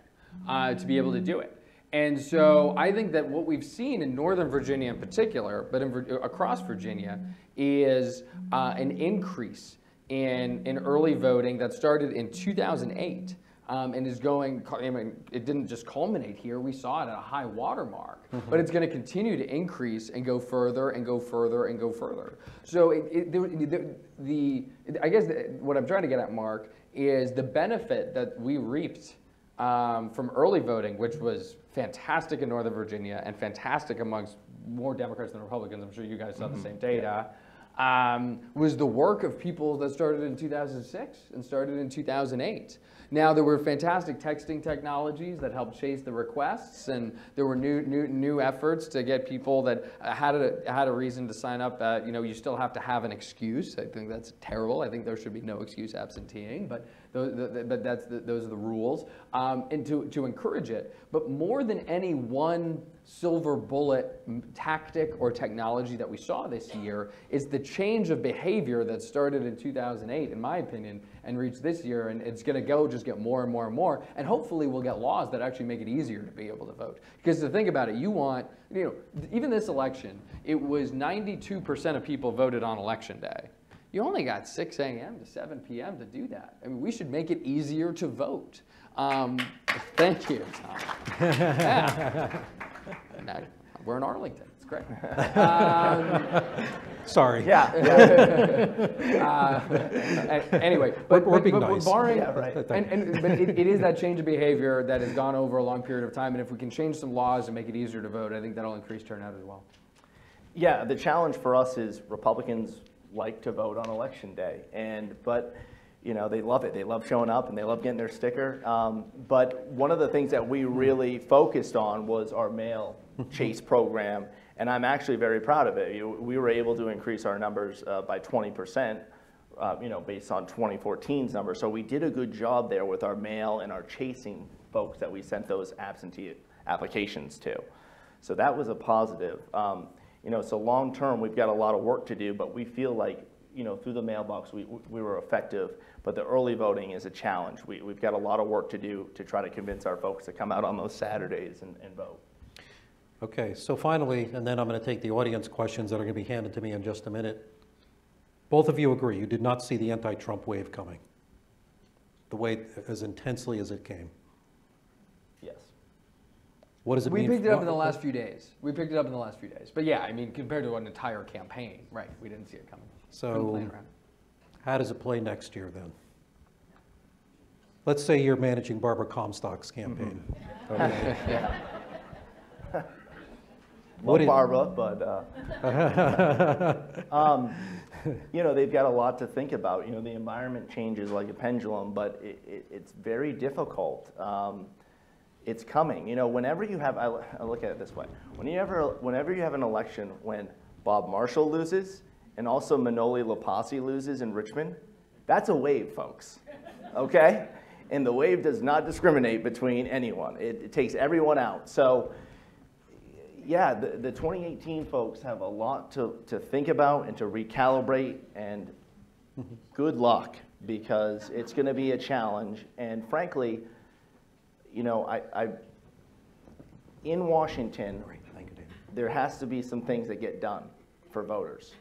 to be able to do it. And so I think that what we've seen in Northern Virginia in particular, but across Virginia, is an increase in early voting that started in 2008. And is going, I mean, it didn't just culminate here. We saw it at a high water mark, but it's going to continue to increase and go further and go further and go further. So I guess what I'm trying to get at, Mark, is the benefit that we reaped from early voting, which was fantastic in Northern Virginia and fantastic amongst more Democrats than Republicans. I'm sure you guys saw the same data. Was the work of people that started in 2006 and started in 2008. Now, there were fantastic texting technologies that helped chase the requests, and there were new efforts to get people that had a reason to sign up. You still have to have an excuse. I think that's terrible. I think there should be no excuse absenteeing, but those are the rules, and to encourage it. But more than any one silver bullet tactic or technology that we saw this year is the change of behavior that started in 2008, in my opinion, and reached this year, and it's going to just get more and more and more, and hopefully we'll get laws that actually make it easier to be able to vote. Because to think about it, even this election, it was 92% of people voted on election day. You only got 6 a.m. to 7 p.m. to do that. I mean, we should make it easier to vote. Thank you, Tom. Yeah. And now we're in Arlington. It's great. Sorry. Yeah. Anyway, but being nice. barring, Yeah, right. but it is that change of behavior that has gone over a long period of time, and if we can change some laws and make it easier to vote, I think that'll increase turnout as well. Yeah, the challenge for us is Republicans like to vote on election day, but you know, they love it. They love showing up and they love getting their sticker. But one of the things that we really focused on was our mail chase program, and I'm actually very proud of it. We were able to increase our numbers by 20%, you know, based on 2014's numbers. So we did a good job there with our mail and our chasing folks that we sent those absentee applications to. So that was a positive. You know, so long term, we've got a lot of work to do, but we feel like, you know, through the mailbox, we were effective. But the early voting is a challenge. We've got a lot of work to do to try to convince our folks to come out on those Saturdays and vote. Okay, so finally, and then I'm going to take the audience questions that are going to be handed to me in just a minute. Both of you agree, you did not see the anti-Trump wave coming, the way, as intensely as it came. Yes. What does it mean? We picked it up in the last few days. But yeah, I mean, compared to an entire campaign, right, we didn't see it coming. Couldn't plan So around it. how does it play next year then? Let's say you're managing Barbara Comstock's campaign. Okay. Love did- Barbara, but you know, they've got a lot to think about. You know, the environment changes like a pendulum, but it's very difficult. It's coming. You know, whenever you have, I look at it this way: whenever you have an election when Bob Marshall loses and also Manoli Lapasi loses in Richmond, that's a wave, folks. Okay, and the wave does not discriminate between anyone. It takes everyone out. So. Yeah, the 2018 folks have a lot to think about and to recalibrate, and good luck, because it's going to be a challenge. And frankly, you know, in Washington, there has to be some things that get done for voters.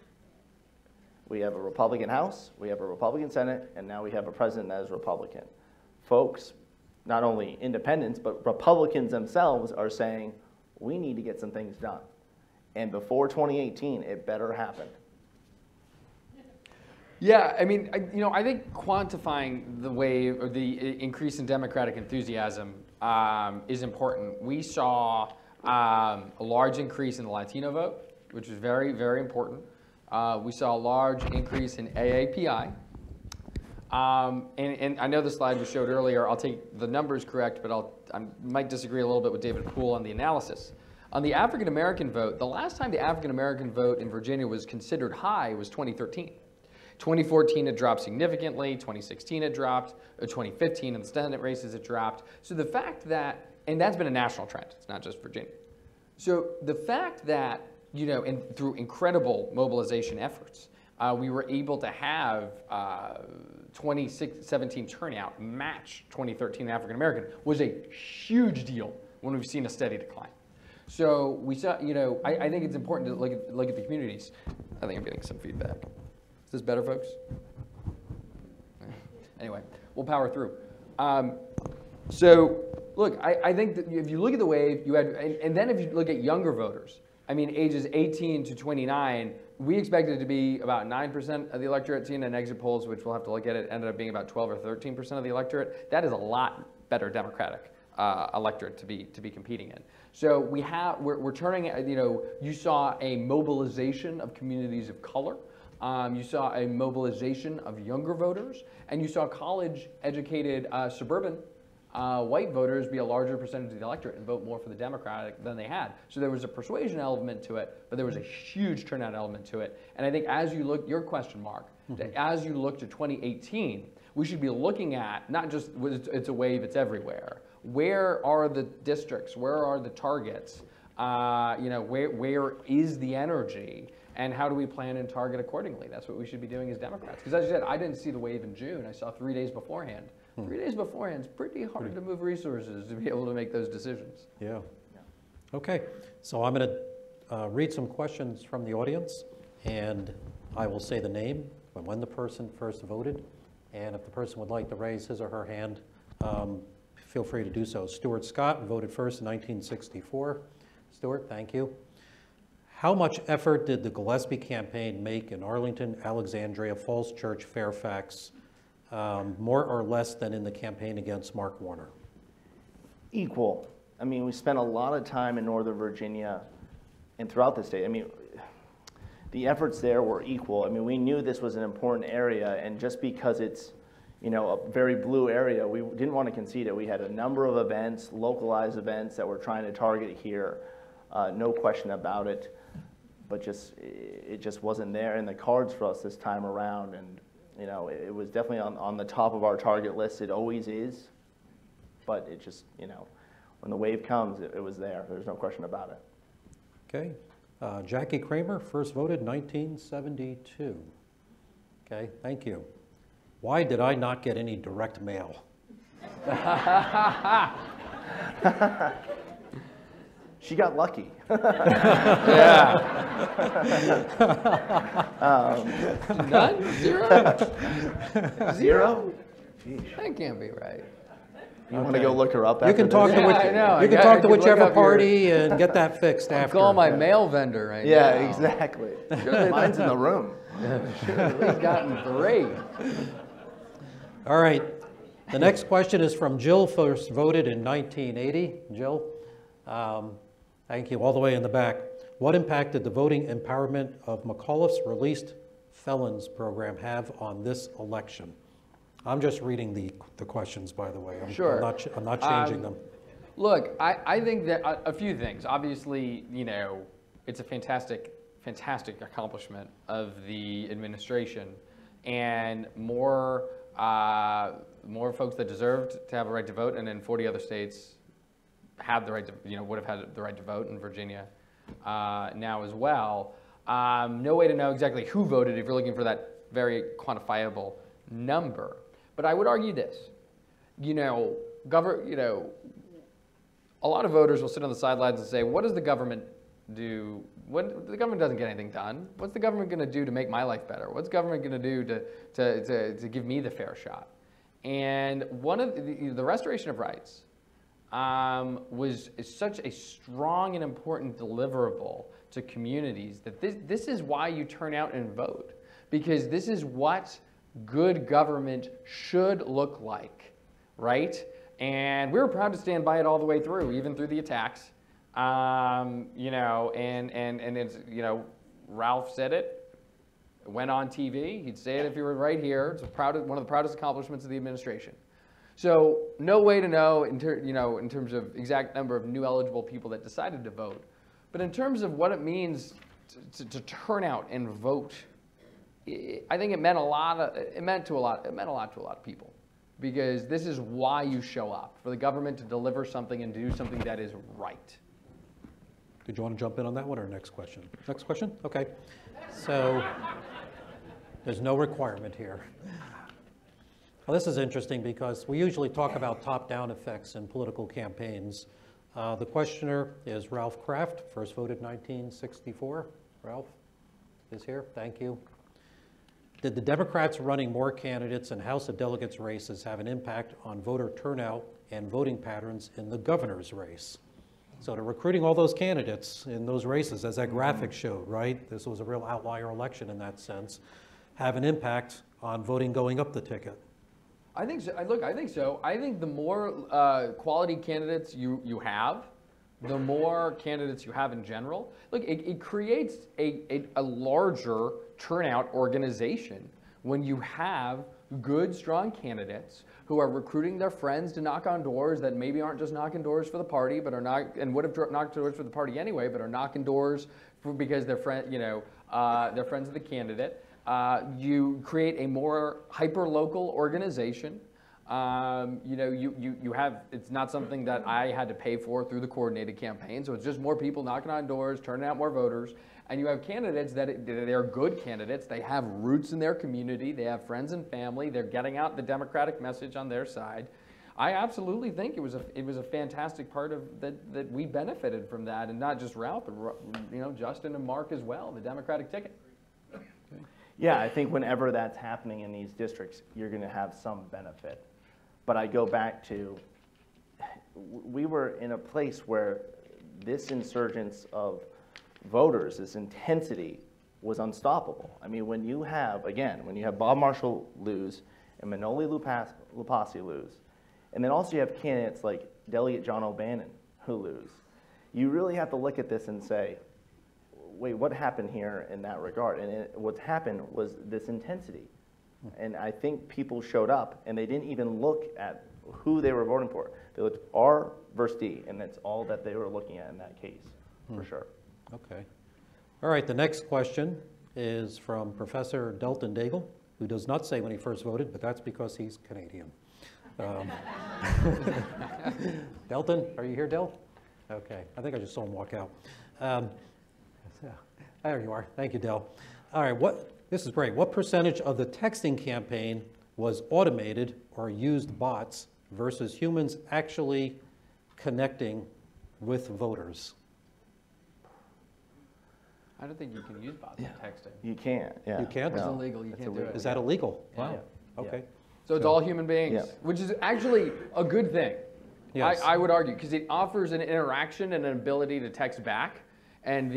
We have a Republican House, we have a Republican Senate, and now we have a president that is Republican. Folks, not only independents, but Republicans themselves are saying, we need to get some things done. And before 2018, it better happen. Yeah, I mean, I think quantifying the wave or the increase in Democratic enthusiasm is important. We saw a large increase in the Latino vote, which was very, very important. We saw a large increase in AAPI. And I know the slide we showed earlier, I'll take the numbers correct, but I might disagree a little bit with David Poole on the analysis. On the African-American vote, the last time the African-American vote in Virginia was considered high was 2013. 2014 it dropped significantly, 2016 it dropped, 2015 in the Senate races it dropped. So the fact that, and that's been a national trend, it's not just Virginia. So the fact that, you know, through incredible mobilization efforts, we were able to have 2017 turnout match 2013 African American was a huge deal when we've seen a steady decline. So we saw, you know, I think it's important to look at the communities. I think I'm getting some feedback. Is this better, folks? Anyway, we'll power through. So look, I think that if you look at the wave, you had, and then if you look at younger voters, I mean, ages 18 to 29, we expected it to be about 9% of the electorate. CNN exit polls, which we'll have to look at it, ended up being about 12 or 13% of the electorate. That is a lot better Democratic electorate to be competing in. So we're turning, you know, you saw a mobilization of communities of color. You saw a mobilization of younger voters, and you saw college-educated suburban white voters be a larger percentage of the electorate and vote more for the Democratic than they had. So there was a persuasion element to it, but there was a huge turnout element to it. And I think as you look, your question, Mark, as you look to 2018, we should be looking at not just it's a wave, it's everywhere. Where are the districts? Where are the targets? You know, where is the energy? And how do we plan and target accordingly? That's what we should be doing as Democrats. Because as you said, I didn't see the wave in June. I saw 3 days beforehand. 3 days beforehand, it's pretty hard to move resources to be able to make those decisions. Yeah. Okay, so I'm going to read some questions from the audience, and I will say the name and when the person first voted, and if the person would like to raise his or her hand, feel free to do so. Stuart Scott voted first in 1964. Stuart, thank you. How much effort did the Gillespie campaign make in Arlington, Alexandria, Falls Church, Fairfax, more or less than in the campaign against Mark Warner? Equal. I mean, we spent a lot of time in Northern Virginia and throughout the state. I mean, the efforts there were equal. I mean, we knew this was an important area, and just because it's, you know, a very blue area, we didn't want to concede it. We had a number of events, localized events that we're trying to target here, no question about it. But it just wasn't there in the cards for us this time around, and you know, it was definitely on the top of our target list. It always is, but it just, you know, when the wave comes, it was there. There's no question about it. Okay. Jackie Kramer, first voted 1972. Okay, thank you. Why did I not get any direct mail? She got lucky. Yeah. None? Zero? Zero? That can't be right. You want to go look her up? You after can talk this? to, Yeah, I know. you can I talk to could look whichever up your- party and get that fixed after. Call my mail vendor right now. Yeah, exactly. Mine's in the room. He's gotten 3. All right. The next question is from Jill, first voted in 1980. Jill, thank you, all the way in the back. What impact did the voting empowerment of McAuliffe's released felons program have on this election? I'm just reading the questions, by the way. Sure. I'm not changing them. Look, I think that a few things. Obviously, you know, it's a fantastic accomplishment of the administration, and more folks that deserved to have a right to vote, and in 40 other states have the right to, you know, would have had the right to vote in Virginia now as well. No way to know exactly who voted if you're looking for that very quantifiable number. But I would argue this, you know, a lot of voters will sit on the sidelines and say, what does the government do? The government doesn't get anything done. What's the government going to do to make my life better? What's the government going to do to give me the fair shot? And one of the restoration of rights was such a strong and important deliverable to communities that this is why you turn out and vote, because this is what good government should look like, right? And we were proud to stand by it all the way through, even through the attacks. You know, and it's, you know, Ralph said it, went on TV, he'd say it if he were right here. It's one of the proudest accomplishments of the administration. So no way to know, in terms of exact number of new eligible people that decided to vote. But in terms of what it means to turn out and vote, I think it meant a lot to a lot of people, because this is why you show up, for the government to deliver something and do something that is right. Did you want to jump in on that one or next question? Next question? Okay. So there's no requirement here. Well, this is interesting because we usually talk about top-down effects in political campaigns. The questioner is Ralph Kraft, first voted 1964. Ralph is here. Thank you. Did the Democrats running more candidates in House of Delegates races have an impact on voter turnout and voting patterns in the governor's race? So they're recruiting all those candidates in those races, as that graphic showed, right? This was a real outlier election in that sense. Have an impact on voting going up the ticket. I think so. Look, I think so. I think the more quality candidates you have, the more candidates you have in general. Look, it creates a larger turnout organization when you have good, strong candidates who are recruiting their friends to knock on doors that maybe aren't just knocking doors for the party, but are not, and would have knocked doors for the party anyway, but are knocking doors because they're they're friends of the candidate. You create a more hyper-local organization. You have, it's not something that I had to pay for through the coordinated campaign, so it's just more people knocking on doors, turning out more voters, and you have candidates they're good candidates. They have roots in their community, they have friends and family, they're getting out the Democratic message on their side. I absolutely think it was a fantastic part of that we benefited from that, and not just Ralph, but Justin and Mark as well, the Democratic ticket. Yeah, I think whenever that's happening in these districts, you're going to have some benefit. But I go back to, we were in a place where this insurgence of voters, this intensity, was unstoppable. I mean, when you have Bob Marshall lose and Manoli Lupasi lose, and then also you have candidates like Delegate John O'Bannon who lose, you really have to look at this and say, wait, what happened here in that regard? And what happened was this intensity. And I think people showed up and they didn't even look at who they were voting for. They looked R versus D, and that's all that they were looking at in that case, for sure. Okay. All right, the next question is from Professor Delton Daigle, who does not say when he first voted, but that's because he's Canadian. Delton, are you here, Del? Okay, I think I just saw him walk out. There you are. Thank you, Del. All right, this is great. What percentage of the texting campaign was automated or used bots versus humans actually connecting with voters? I don't think you can use bots in texting. You can't, yeah. You can't? It's illegal, you can't do it. Is that illegal? Wow. Yeah. Okay. So it's all human beings, Yeah. which is actually a good thing. Yes. I would argue, because it offers an interaction and an ability to text back, and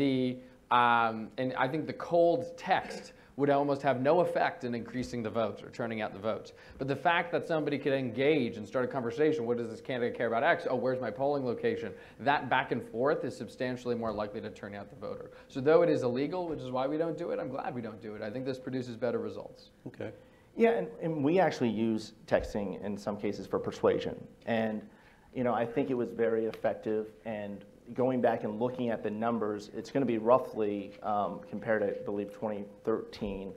and I think the cold text would almost have no effect in increasing the votes or turning out the votes. But the fact that somebody could engage and start a conversation, what does this candidate care about X? Oh, where's my polling location? That back and forth is substantially more likely to turn out the voter. So though it is illegal, which is why we don't do it, I'm glad we don't do it. I think this produces better results. Okay. Yeah, and we actually use texting in some cases for persuasion. And, I think it was very effective. And going back and looking at the numbers, it's going to be roughly, compared to, I believe, 2013,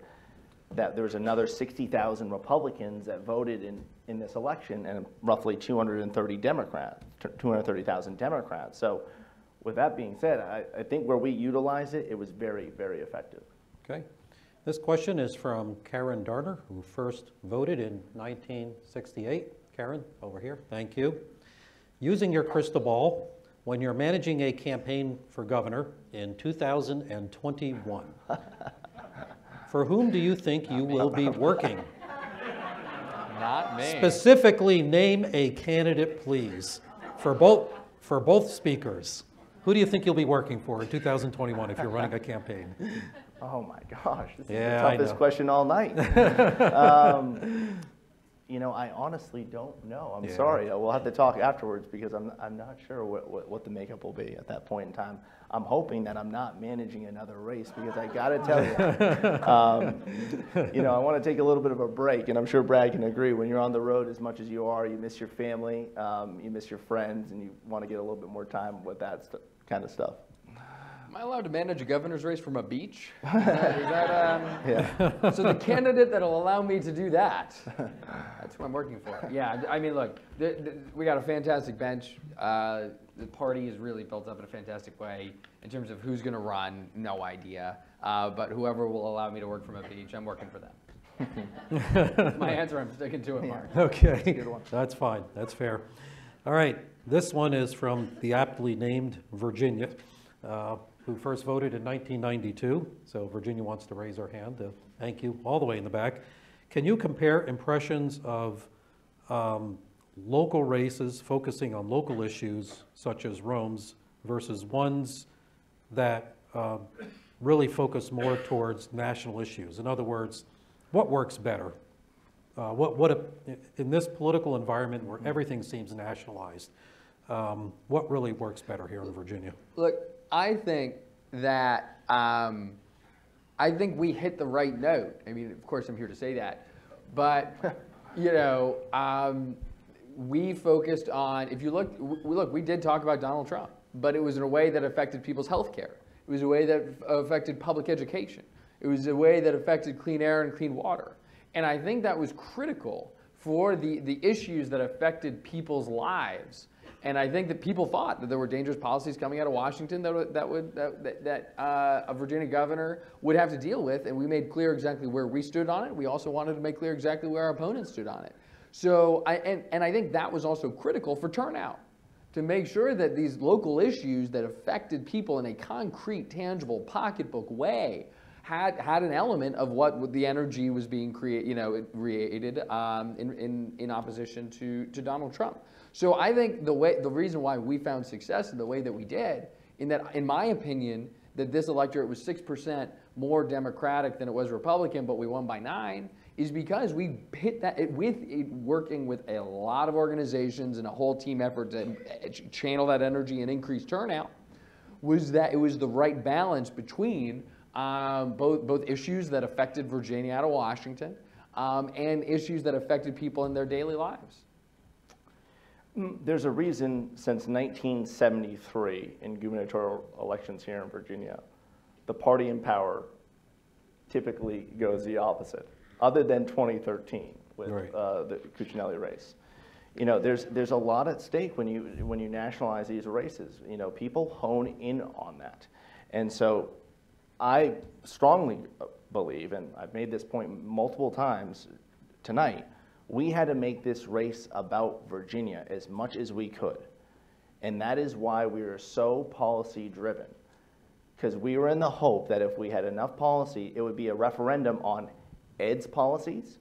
that there was another 60,000 Republicans that voted in this election, and roughly 230,000 Democrats. So with that being said, I think where we utilize it, it was very, very effective. Okay. This question is from Karen Darner, who first voted in 1968. Karen, over here. Thank you. Using your crystal ball, when you're managing a campaign for governor in 2021, for whom do you think you will be working? Not me. Specifically, name a candidate, please, for both speakers. Who do you think you'll be working for in 2021 if you're running a campaign? Oh my gosh, this is Yeah, the I toughest know. question all night. I honestly don't know. I'm Yeah. sorry. We'll have to talk afterwards because I'm not sure what the makeup will be at that point in time. I'm hoping that I'm not managing another race because I got to tell you, I want to take a little bit of a break, and I'm sure Brad can agree. When you're on the road as much as you are, you miss your family, you miss your friends, and you want to get a little bit more time with that kind of stuff. Am I allowed to manage a governor's race from a beach? Is that Yeah. so the candidate that'll allow me to do that, that's who I'm working for. Yeah, I mean, look, we got a fantastic bench. The party is really built up in a fantastic way. In terms of who's going to run, no idea. But whoever will allow me to work from a beach, I'm working for them. That's my answer. I'm sticking to it, Mark. Okay, that's fine. That's fair. All right, this one is from the aptly named Virginia, who first voted in 1992. So Virginia wants to raise her hand. Thank you, all the way in the back. Can you compare impressions of local races focusing on local issues such as Rome's versus ones that really focus more towards national issues? In other words, what works better? In this political environment where everything seems nationalized, what really works better here in Virginia? Look, I think that we hit the right note. I mean, of course, I'm here to say that, but we focused on. If you look, we did talk about Donald Trump, but it was in a way that affected people's health care. It was a way that affected public education. It was a way that affected clean air and clean water. And I think that was critical for the issues that affected people's lives. And I think that people thought that there were dangerous policies coming out of Washington that a Virginia governor would have to deal with, and we made clear exactly where we stood on it. We also wanted to make clear exactly where our opponents stood on it. So, I think that was also critical for turnout, to make sure that these local issues that affected people in a concrete, tangible, pocketbook way had an element of what the energy was being created in opposition to Donald Trump. So I think the reason why we found success in the way that we did in my opinion, that this electorate was 6% more Democratic than it was Republican, but we won by 9, is because we hit that working with a lot of organizations and a whole team effort to channel that energy and increase turnout, was that it was the right balance between both issues that affected Virginia out of Washington and issues that affected people in their daily lives. There's a reason since 1973 in gubernatorial elections here in Virginia, the party in power typically goes the opposite, other than 2013 with the Cuccinelli race. You know, there's a lot at stake when you nationalize these races. You know, people hone in on that. And so I strongly believe, and I've made this point multiple times tonight, we had to make this race about Virginia as much as we could. And that is why we were so policy driven. Because we were in the hope that if we had enough policy, it would be a referendum on Ed's policies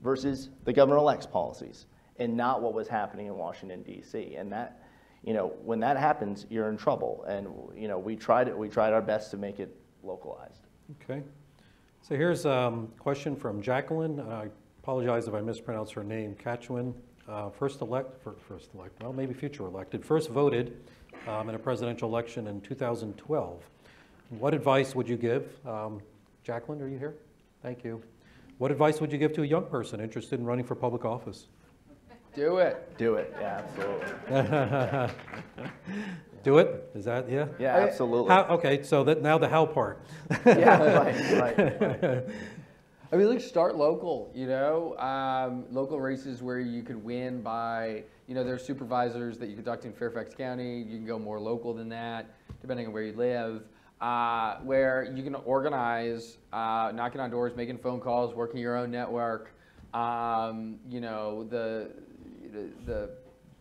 versus the governor-elect's policies, and not what was happening in Washington, D.C. And that, you know, when that happens, you're in trouble. And, you know, we tried our best to make it localized. Okay. So here's a question from Jacqueline. I apologize if I mispronounced her name. Catchwin, first voted in a presidential election in 2012. What advice would you give? Jacqueline, are you here? Thank you. What advice would you give to a young person interested in running for public office? Do it. Do it, yeah, absolutely. Do it? Is that, yeah? Yeah, absolutely. Okay, so now the how part. Yeah, right. I mean, look, start local, you know, local races where you could win by, you know, there's supervisors that you conduct in Fairfax County. You can go more local than that, depending on where you live, where you can organize, knocking on doors, making phone calls, working your own network, you know, the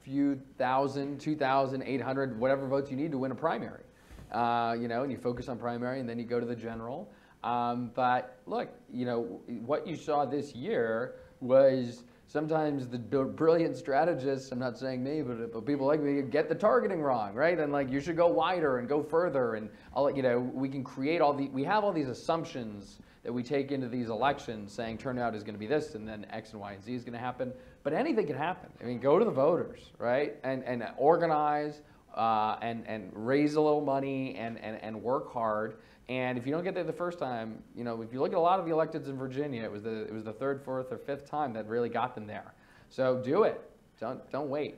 few thousand, 2,800, whatever votes you need to win a primary, you know, and you focus on primary and then you go to the general. But look, you know, what you saw this year was sometimes the brilliant strategists, I'm not saying me, but people like me, get the targeting wrong, right? And like, you should go wider and go further. And, you know, we can create we have all these assumptions that we take into these elections saying turnout is going to be this and then X and Y and Z is going to happen. But anything can happen. I mean, go to the voters, right? And organize and raise a little money and work hard. And if you don't get there the first time, you know, if you look at a lot of the electeds in Virginia, it was the third, fourth, or fifth time that really got them there. So do it. Don't wait.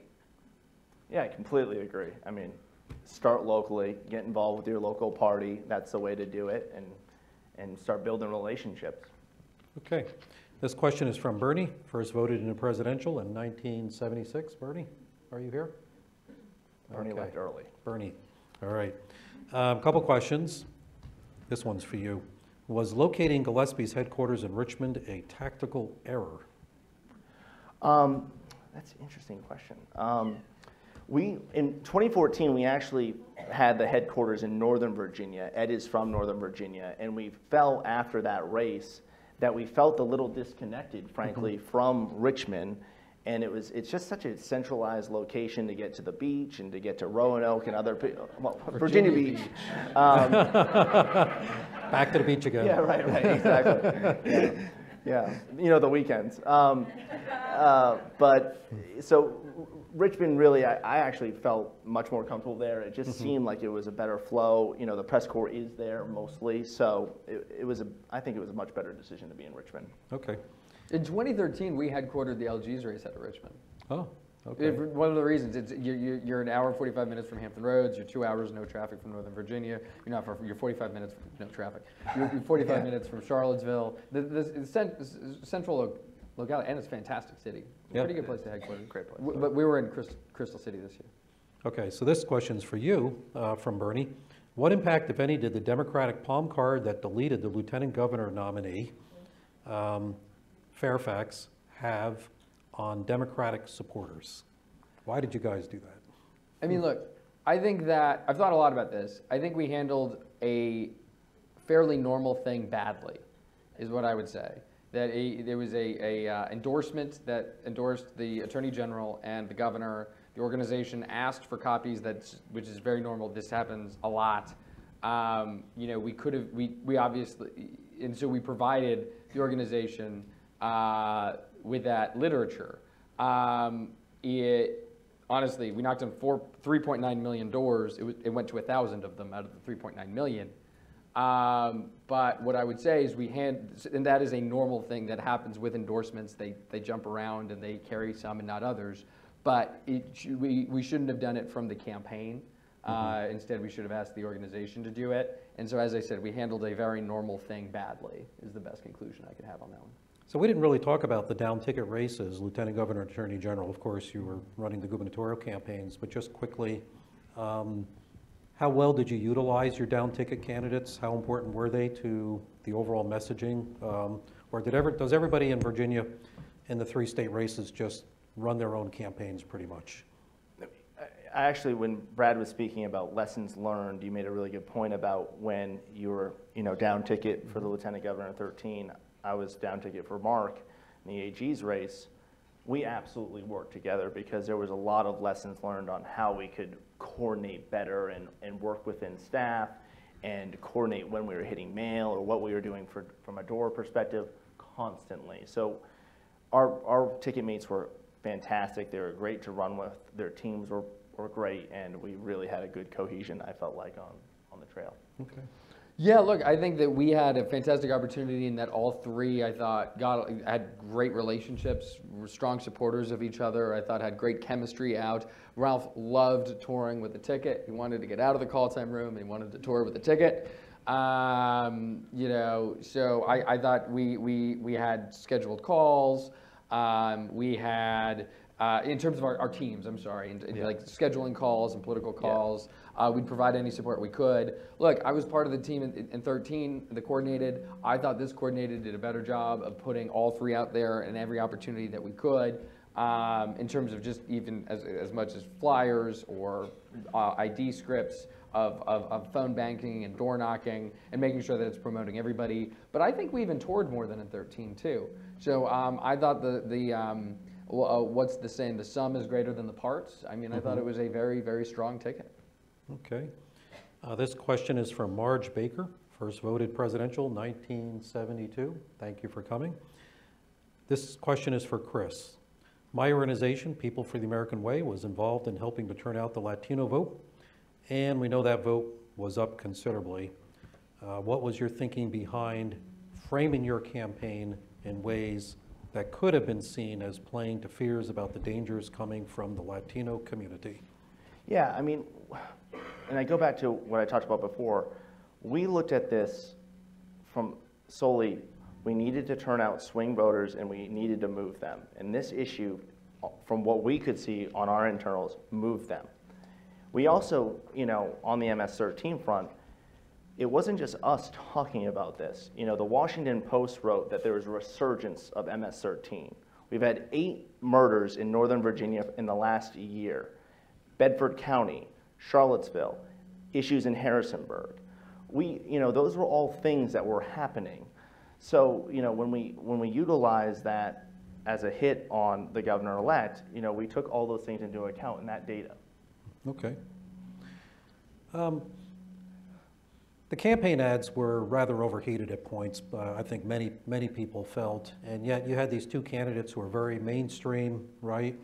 Yeah, I completely agree. I mean, start locally, get involved with your local party. That's the way to do it, and start building relationships. Okay. This question is from Bernie, first voted in a presidential in 1976. Bernie, are you here? Bernie left early. Bernie. All right. A couple questions. This one's for you. Was locating Gillespie's headquarters in Richmond a tactical error? That's an interesting question. In 2014, we actually had the headquarters in Northern Virginia. Ed is from Northern Virginia, and we felt after that race that we felt a little disconnected, frankly, from Richmond. And it's just such a centralized location to get to the beach and to get to Roanoke and other, well, Virginia Beach. Back to the beach again. Yeah, right, exactly. Yeah, you know, the weekends. But so Richmond, really, I actually felt much more comfortable there. It just seemed like it was a better flow. You know, the press corps is there mostly, so I think it was a much better decision to be in Richmond. Okay. In 2013, we headquartered the LG's race out of Richmond. Oh, okay. One of the reasons, you're an hour and 45 minutes from Hampton Roads, you're 2 hours, no traffic from Northern Virginia, you're 45 minutes, no traffic. You're 45 minutes from Charlottesville. The central locality, and it's a fantastic city. Yeah. Pretty good place to headquarters. Great place. But we were in Crystal City this year. Okay, so this question's for you from Bernie. What impact, if any, did the Democratic palm card that deleted the lieutenant governor nominee, Fairfax, have on Democratic supporters? Why did you guys do that? I mean, look, I think that, I've thought a lot about this. I think we handled a fairly normal thing badly, is what I would say. That there was a endorsement that endorsed the Attorney General and the governor. The organization asked for copies, which is very normal. This happens a lot. We could have, we obviously, and so we provided the organization with that literature. Honestly, we knocked on 3.9 million doors. It went to 1,000 of them out of the 3.9 million. But what I would say is and that is a normal thing that happens with endorsements. They jump around and they carry some and not others. But we shouldn't have done it from the campaign. Instead, we should have asked the organization to do it. And so, as I said, we handled a very normal thing badly, is the best conclusion I could have on that one. So we didn't really talk about the down ticket races, Lieutenant Governor, Attorney General. Of course, you were running the gubernatorial campaigns, but just quickly, how well did you utilize your down ticket candidates? How important were they to the overall messaging? Or does everybody in Virginia in the 3 state races just run their own campaigns pretty much? Actually, when Brad was speaking about lessons learned, you made a really good point about when you were, down ticket for the Lieutenant Governor 13. I was down ticket for Mark in the AG's race. We absolutely worked together because there was a lot of lessons learned on how we could coordinate better and work within staff and coordinate when we were hitting mail or what we were doing from a door perspective constantly. So our ticket mates were fantastic. They were great to run with. Their teams were great, and we really had a good cohesion, I felt like, on the trail. Okay. Yeah, look, I think that we had a fantastic opportunity in that all 3, I thought, had great relationships, were strong supporters of each other. I thought had great chemistry out. Ralph loved touring with the ticket. He wanted to get out of the call time room and he wanted to tour with the ticket. So I thought we had scheduled calls. We had, in terms of our teams, I'm sorry, like scheduling calls and political calls. We'd provide any support we could. Look, I was part of the team in 13, the coordinated. I thought this coordinated did a better job of putting all 3 out there in every opportunity that we could, in terms of just even as much as flyers or ID scripts of phone banking and door knocking and making sure that it's promoting everybody. But I think we even toured more than in 13 too. So I thought what's the saying? The sum is greater than the parts. I mean, I thought it was a very, very strong ticket. Okay. This question is from Marge Baker, first voted presidential, 1972. Thank you for coming. This question is for Chris. My organization, People for the American Way, was involved in helping to turn out the Latino vote, and we know that vote was up considerably. What was your thinking behind framing your campaign in ways that could have been seen as playing to fears about the dangers coming from the Latino community? Yeah, I mean, and I go back to what I talked about before. We looked at this from solely, we needed to turn out swing voters and we needed to move them. And this issue, from what we could see on our internals, moved them. We also, on the MS-13 front, it wasn't just us talking about this. The Washington Post wrote that there was a resurgence of MS-13. We've had 8 murders in Northern Virginia in the last year. Bedford County, Charlottesville, issues in Harrisonburg. Those were all things that were happening. So, when we utilize that as a hit on the governor-elect, we took all those things into account in that data. Okay. The campaign ads were rather overheated at points, I think many people felt, and yet you had these 2 candidates who were very mainstream, right?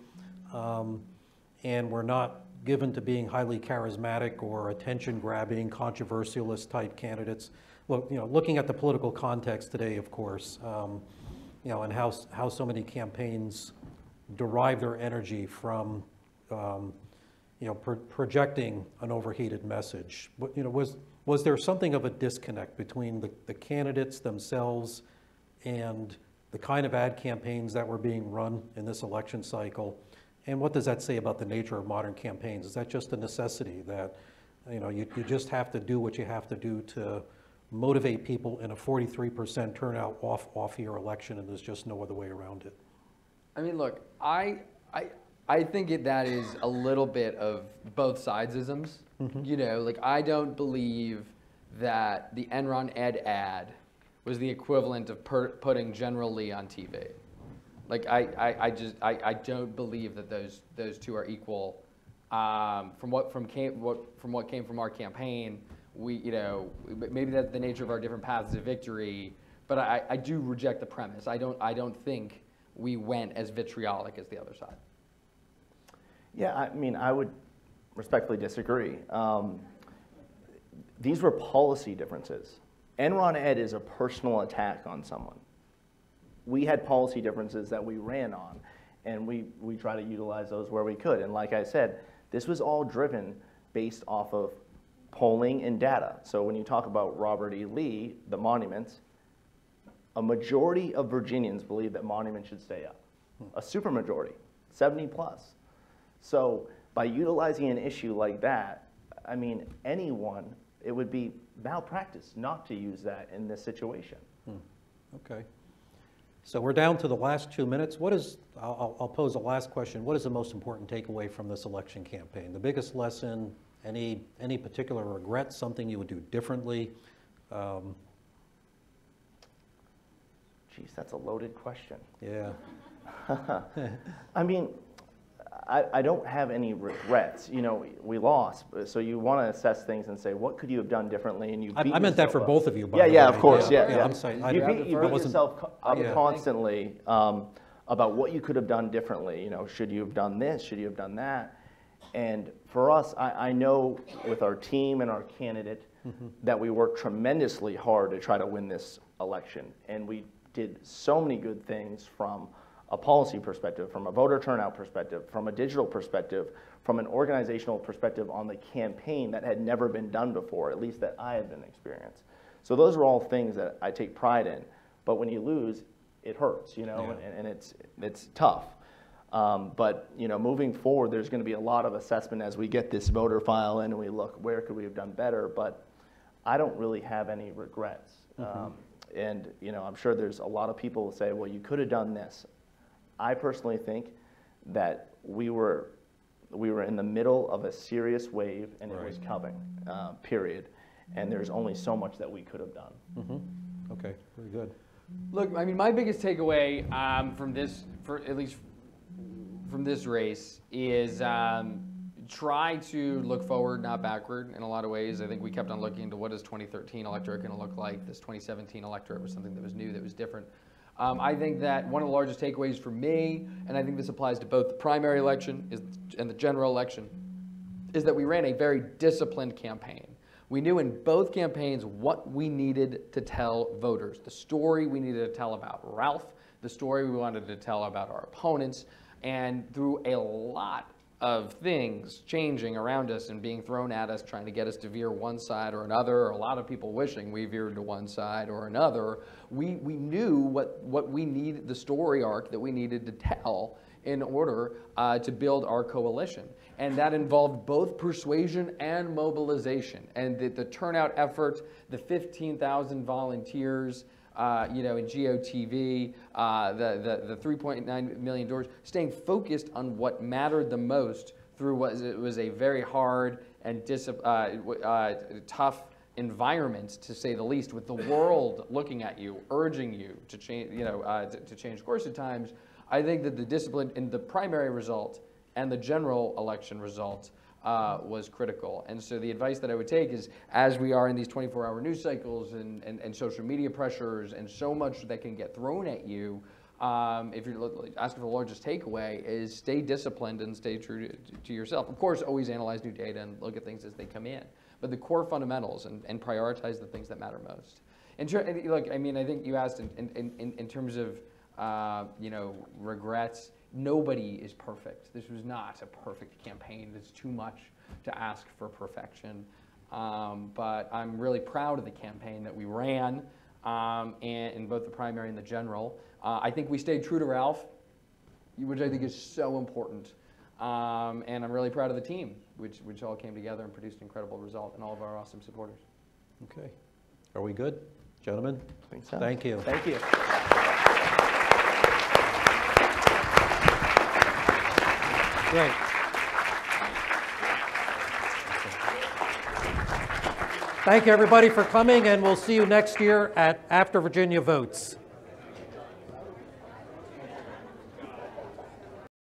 And were not given to being highly charismatic or attention-grabbing, controversialist type candidates. Well, looking at the political context today, of course, and how so many campaigns derive their energy from, projecting an overheated message. But, was there something of a disconnect between the candidates themselves and the kind of ad campaigns that were being run in this election cycle? And what does that say about the nature of modern campaigns? Is that just a necessity that, you just have to do what you have to do to motivate people in a 43% turnout off-year election, and there's just no other way around it? I mean, look, I think that is a little bit of both sides-isms. I don't believe that the Enron Ed ad was the equivalent of putting General Lee on TV. I don't believe that those 2 are equal from what came from our campaign, maybe that's the nature of our different paths to victory. But I do reject the premise. I don't think we went as vitriolic as the other side. Yeah, I mean, I would respectfully disagree. These were policy differences. Enron Ed is a personal attack on someone. We had policy differences that we ran on, and we try to utilize those where we could. And like I said, this was all driven based off of polling and data. So when you talk about Robert E. Lee, the monuments, a majority of Virginians believe that monuments should stay up. A supermajority, 70 plus. So by utilizing an issue like that, I mean, it would be malpractice not to use that in this situation. Okay. So we're down to the last 2 minutes. I'll pose a last question. What is the most important takeaway from this election campaign? The biggest lesson, any particular regrets, something you would do differently? Geez, that's a loaded question. Yeah. I mean, I don't have any regrets. You know, we lost, so you want to assess things and say, what could you have done differently? And I meant that for both of you, by the way. Yeah, of course, yeah. I'm saying, you beat yourself up constantly about what you could have done differently. You know, should you have done this? Should you have done that? And for us, I know with our team and our candidate that we worked tremendously hard to try to win this election, and we did so many good things from a policy perspective, from a voter turnout perspective, from a digital perspective, from an organizational perspective on the campaign that had never been done before, at least that I had been experienced. So those are all things that I take pride in. But when you lose, it hurts, you know, and it's tough. But you know, moving forward, there's going to be a lot of assessment as we get this voter file in and we look where could we have done better. But I don't really have any regrets. And you know, I'm sure there's a lot of people who say, well, you could have done this. I personally think that we were in the middle of a serious wave, and it was coming, period. And there's only so much that we could have done. Okay, very good. Look, I mean, my biggest takeaway at least from this race, is try to look forward, not backward in a lot of ways. I think we kept on looking into what is 2013 electorate going to look like. This 2017 electorate was something that was new, that was different. I think that one of the largest takeaways for me, and I think this applies to both the primary election and the general election, is that we ran a very disciplined campaign. We knew in both campaigns what we needed to tell voters, the story we needed to tell about Ralph, the story we wanted to tell about our opponents, and through a lot of things changing around us and being thrown at us, trying to get us to veer one side or another, or a lot of people wishing we veered to one side or another, we knew what we needed, the story arc that we needed to tell in order to build our coalition. And that involved both persuasion and mobilization. And the turnout effort, the 15,000 volunteers, in GOTV, the 3.9 million doors, staying focused on what mattered the most through what it was a very hard and tough environment, to say the least, with the world looking at you, urging you to change, to change course at times. I think that the discipline in the primary result and the general election result was critical. And so the advice that I would take is, as we are in these 24-hour news cycles and social media pressures and so much that can get thrown at you, if you're asking for the largest takeaway, is stay disciplined and stay true to yourself. Of course, always analyze new data and look at things as they come in, but the core fundamentals and prioritize the things that matter most. Look, I mean, I think you asked in terms of regrets. Nobody is perfect. This was not a perfect campaign. It's too much to ask for perfection. But I'm really proud of the campaign that we ran, and in both the primary and the general. I think we stayed true to Ralph, which I think is so important. And I'm really proud of the team, which all came together and produced an incredible result, and all of our awesome supporters. Okay. Are we good, gentlemen? I think so. Thank you. Thank you. Great. Thank you, everybody, for coming, and we'll see you next year after Virginia votes.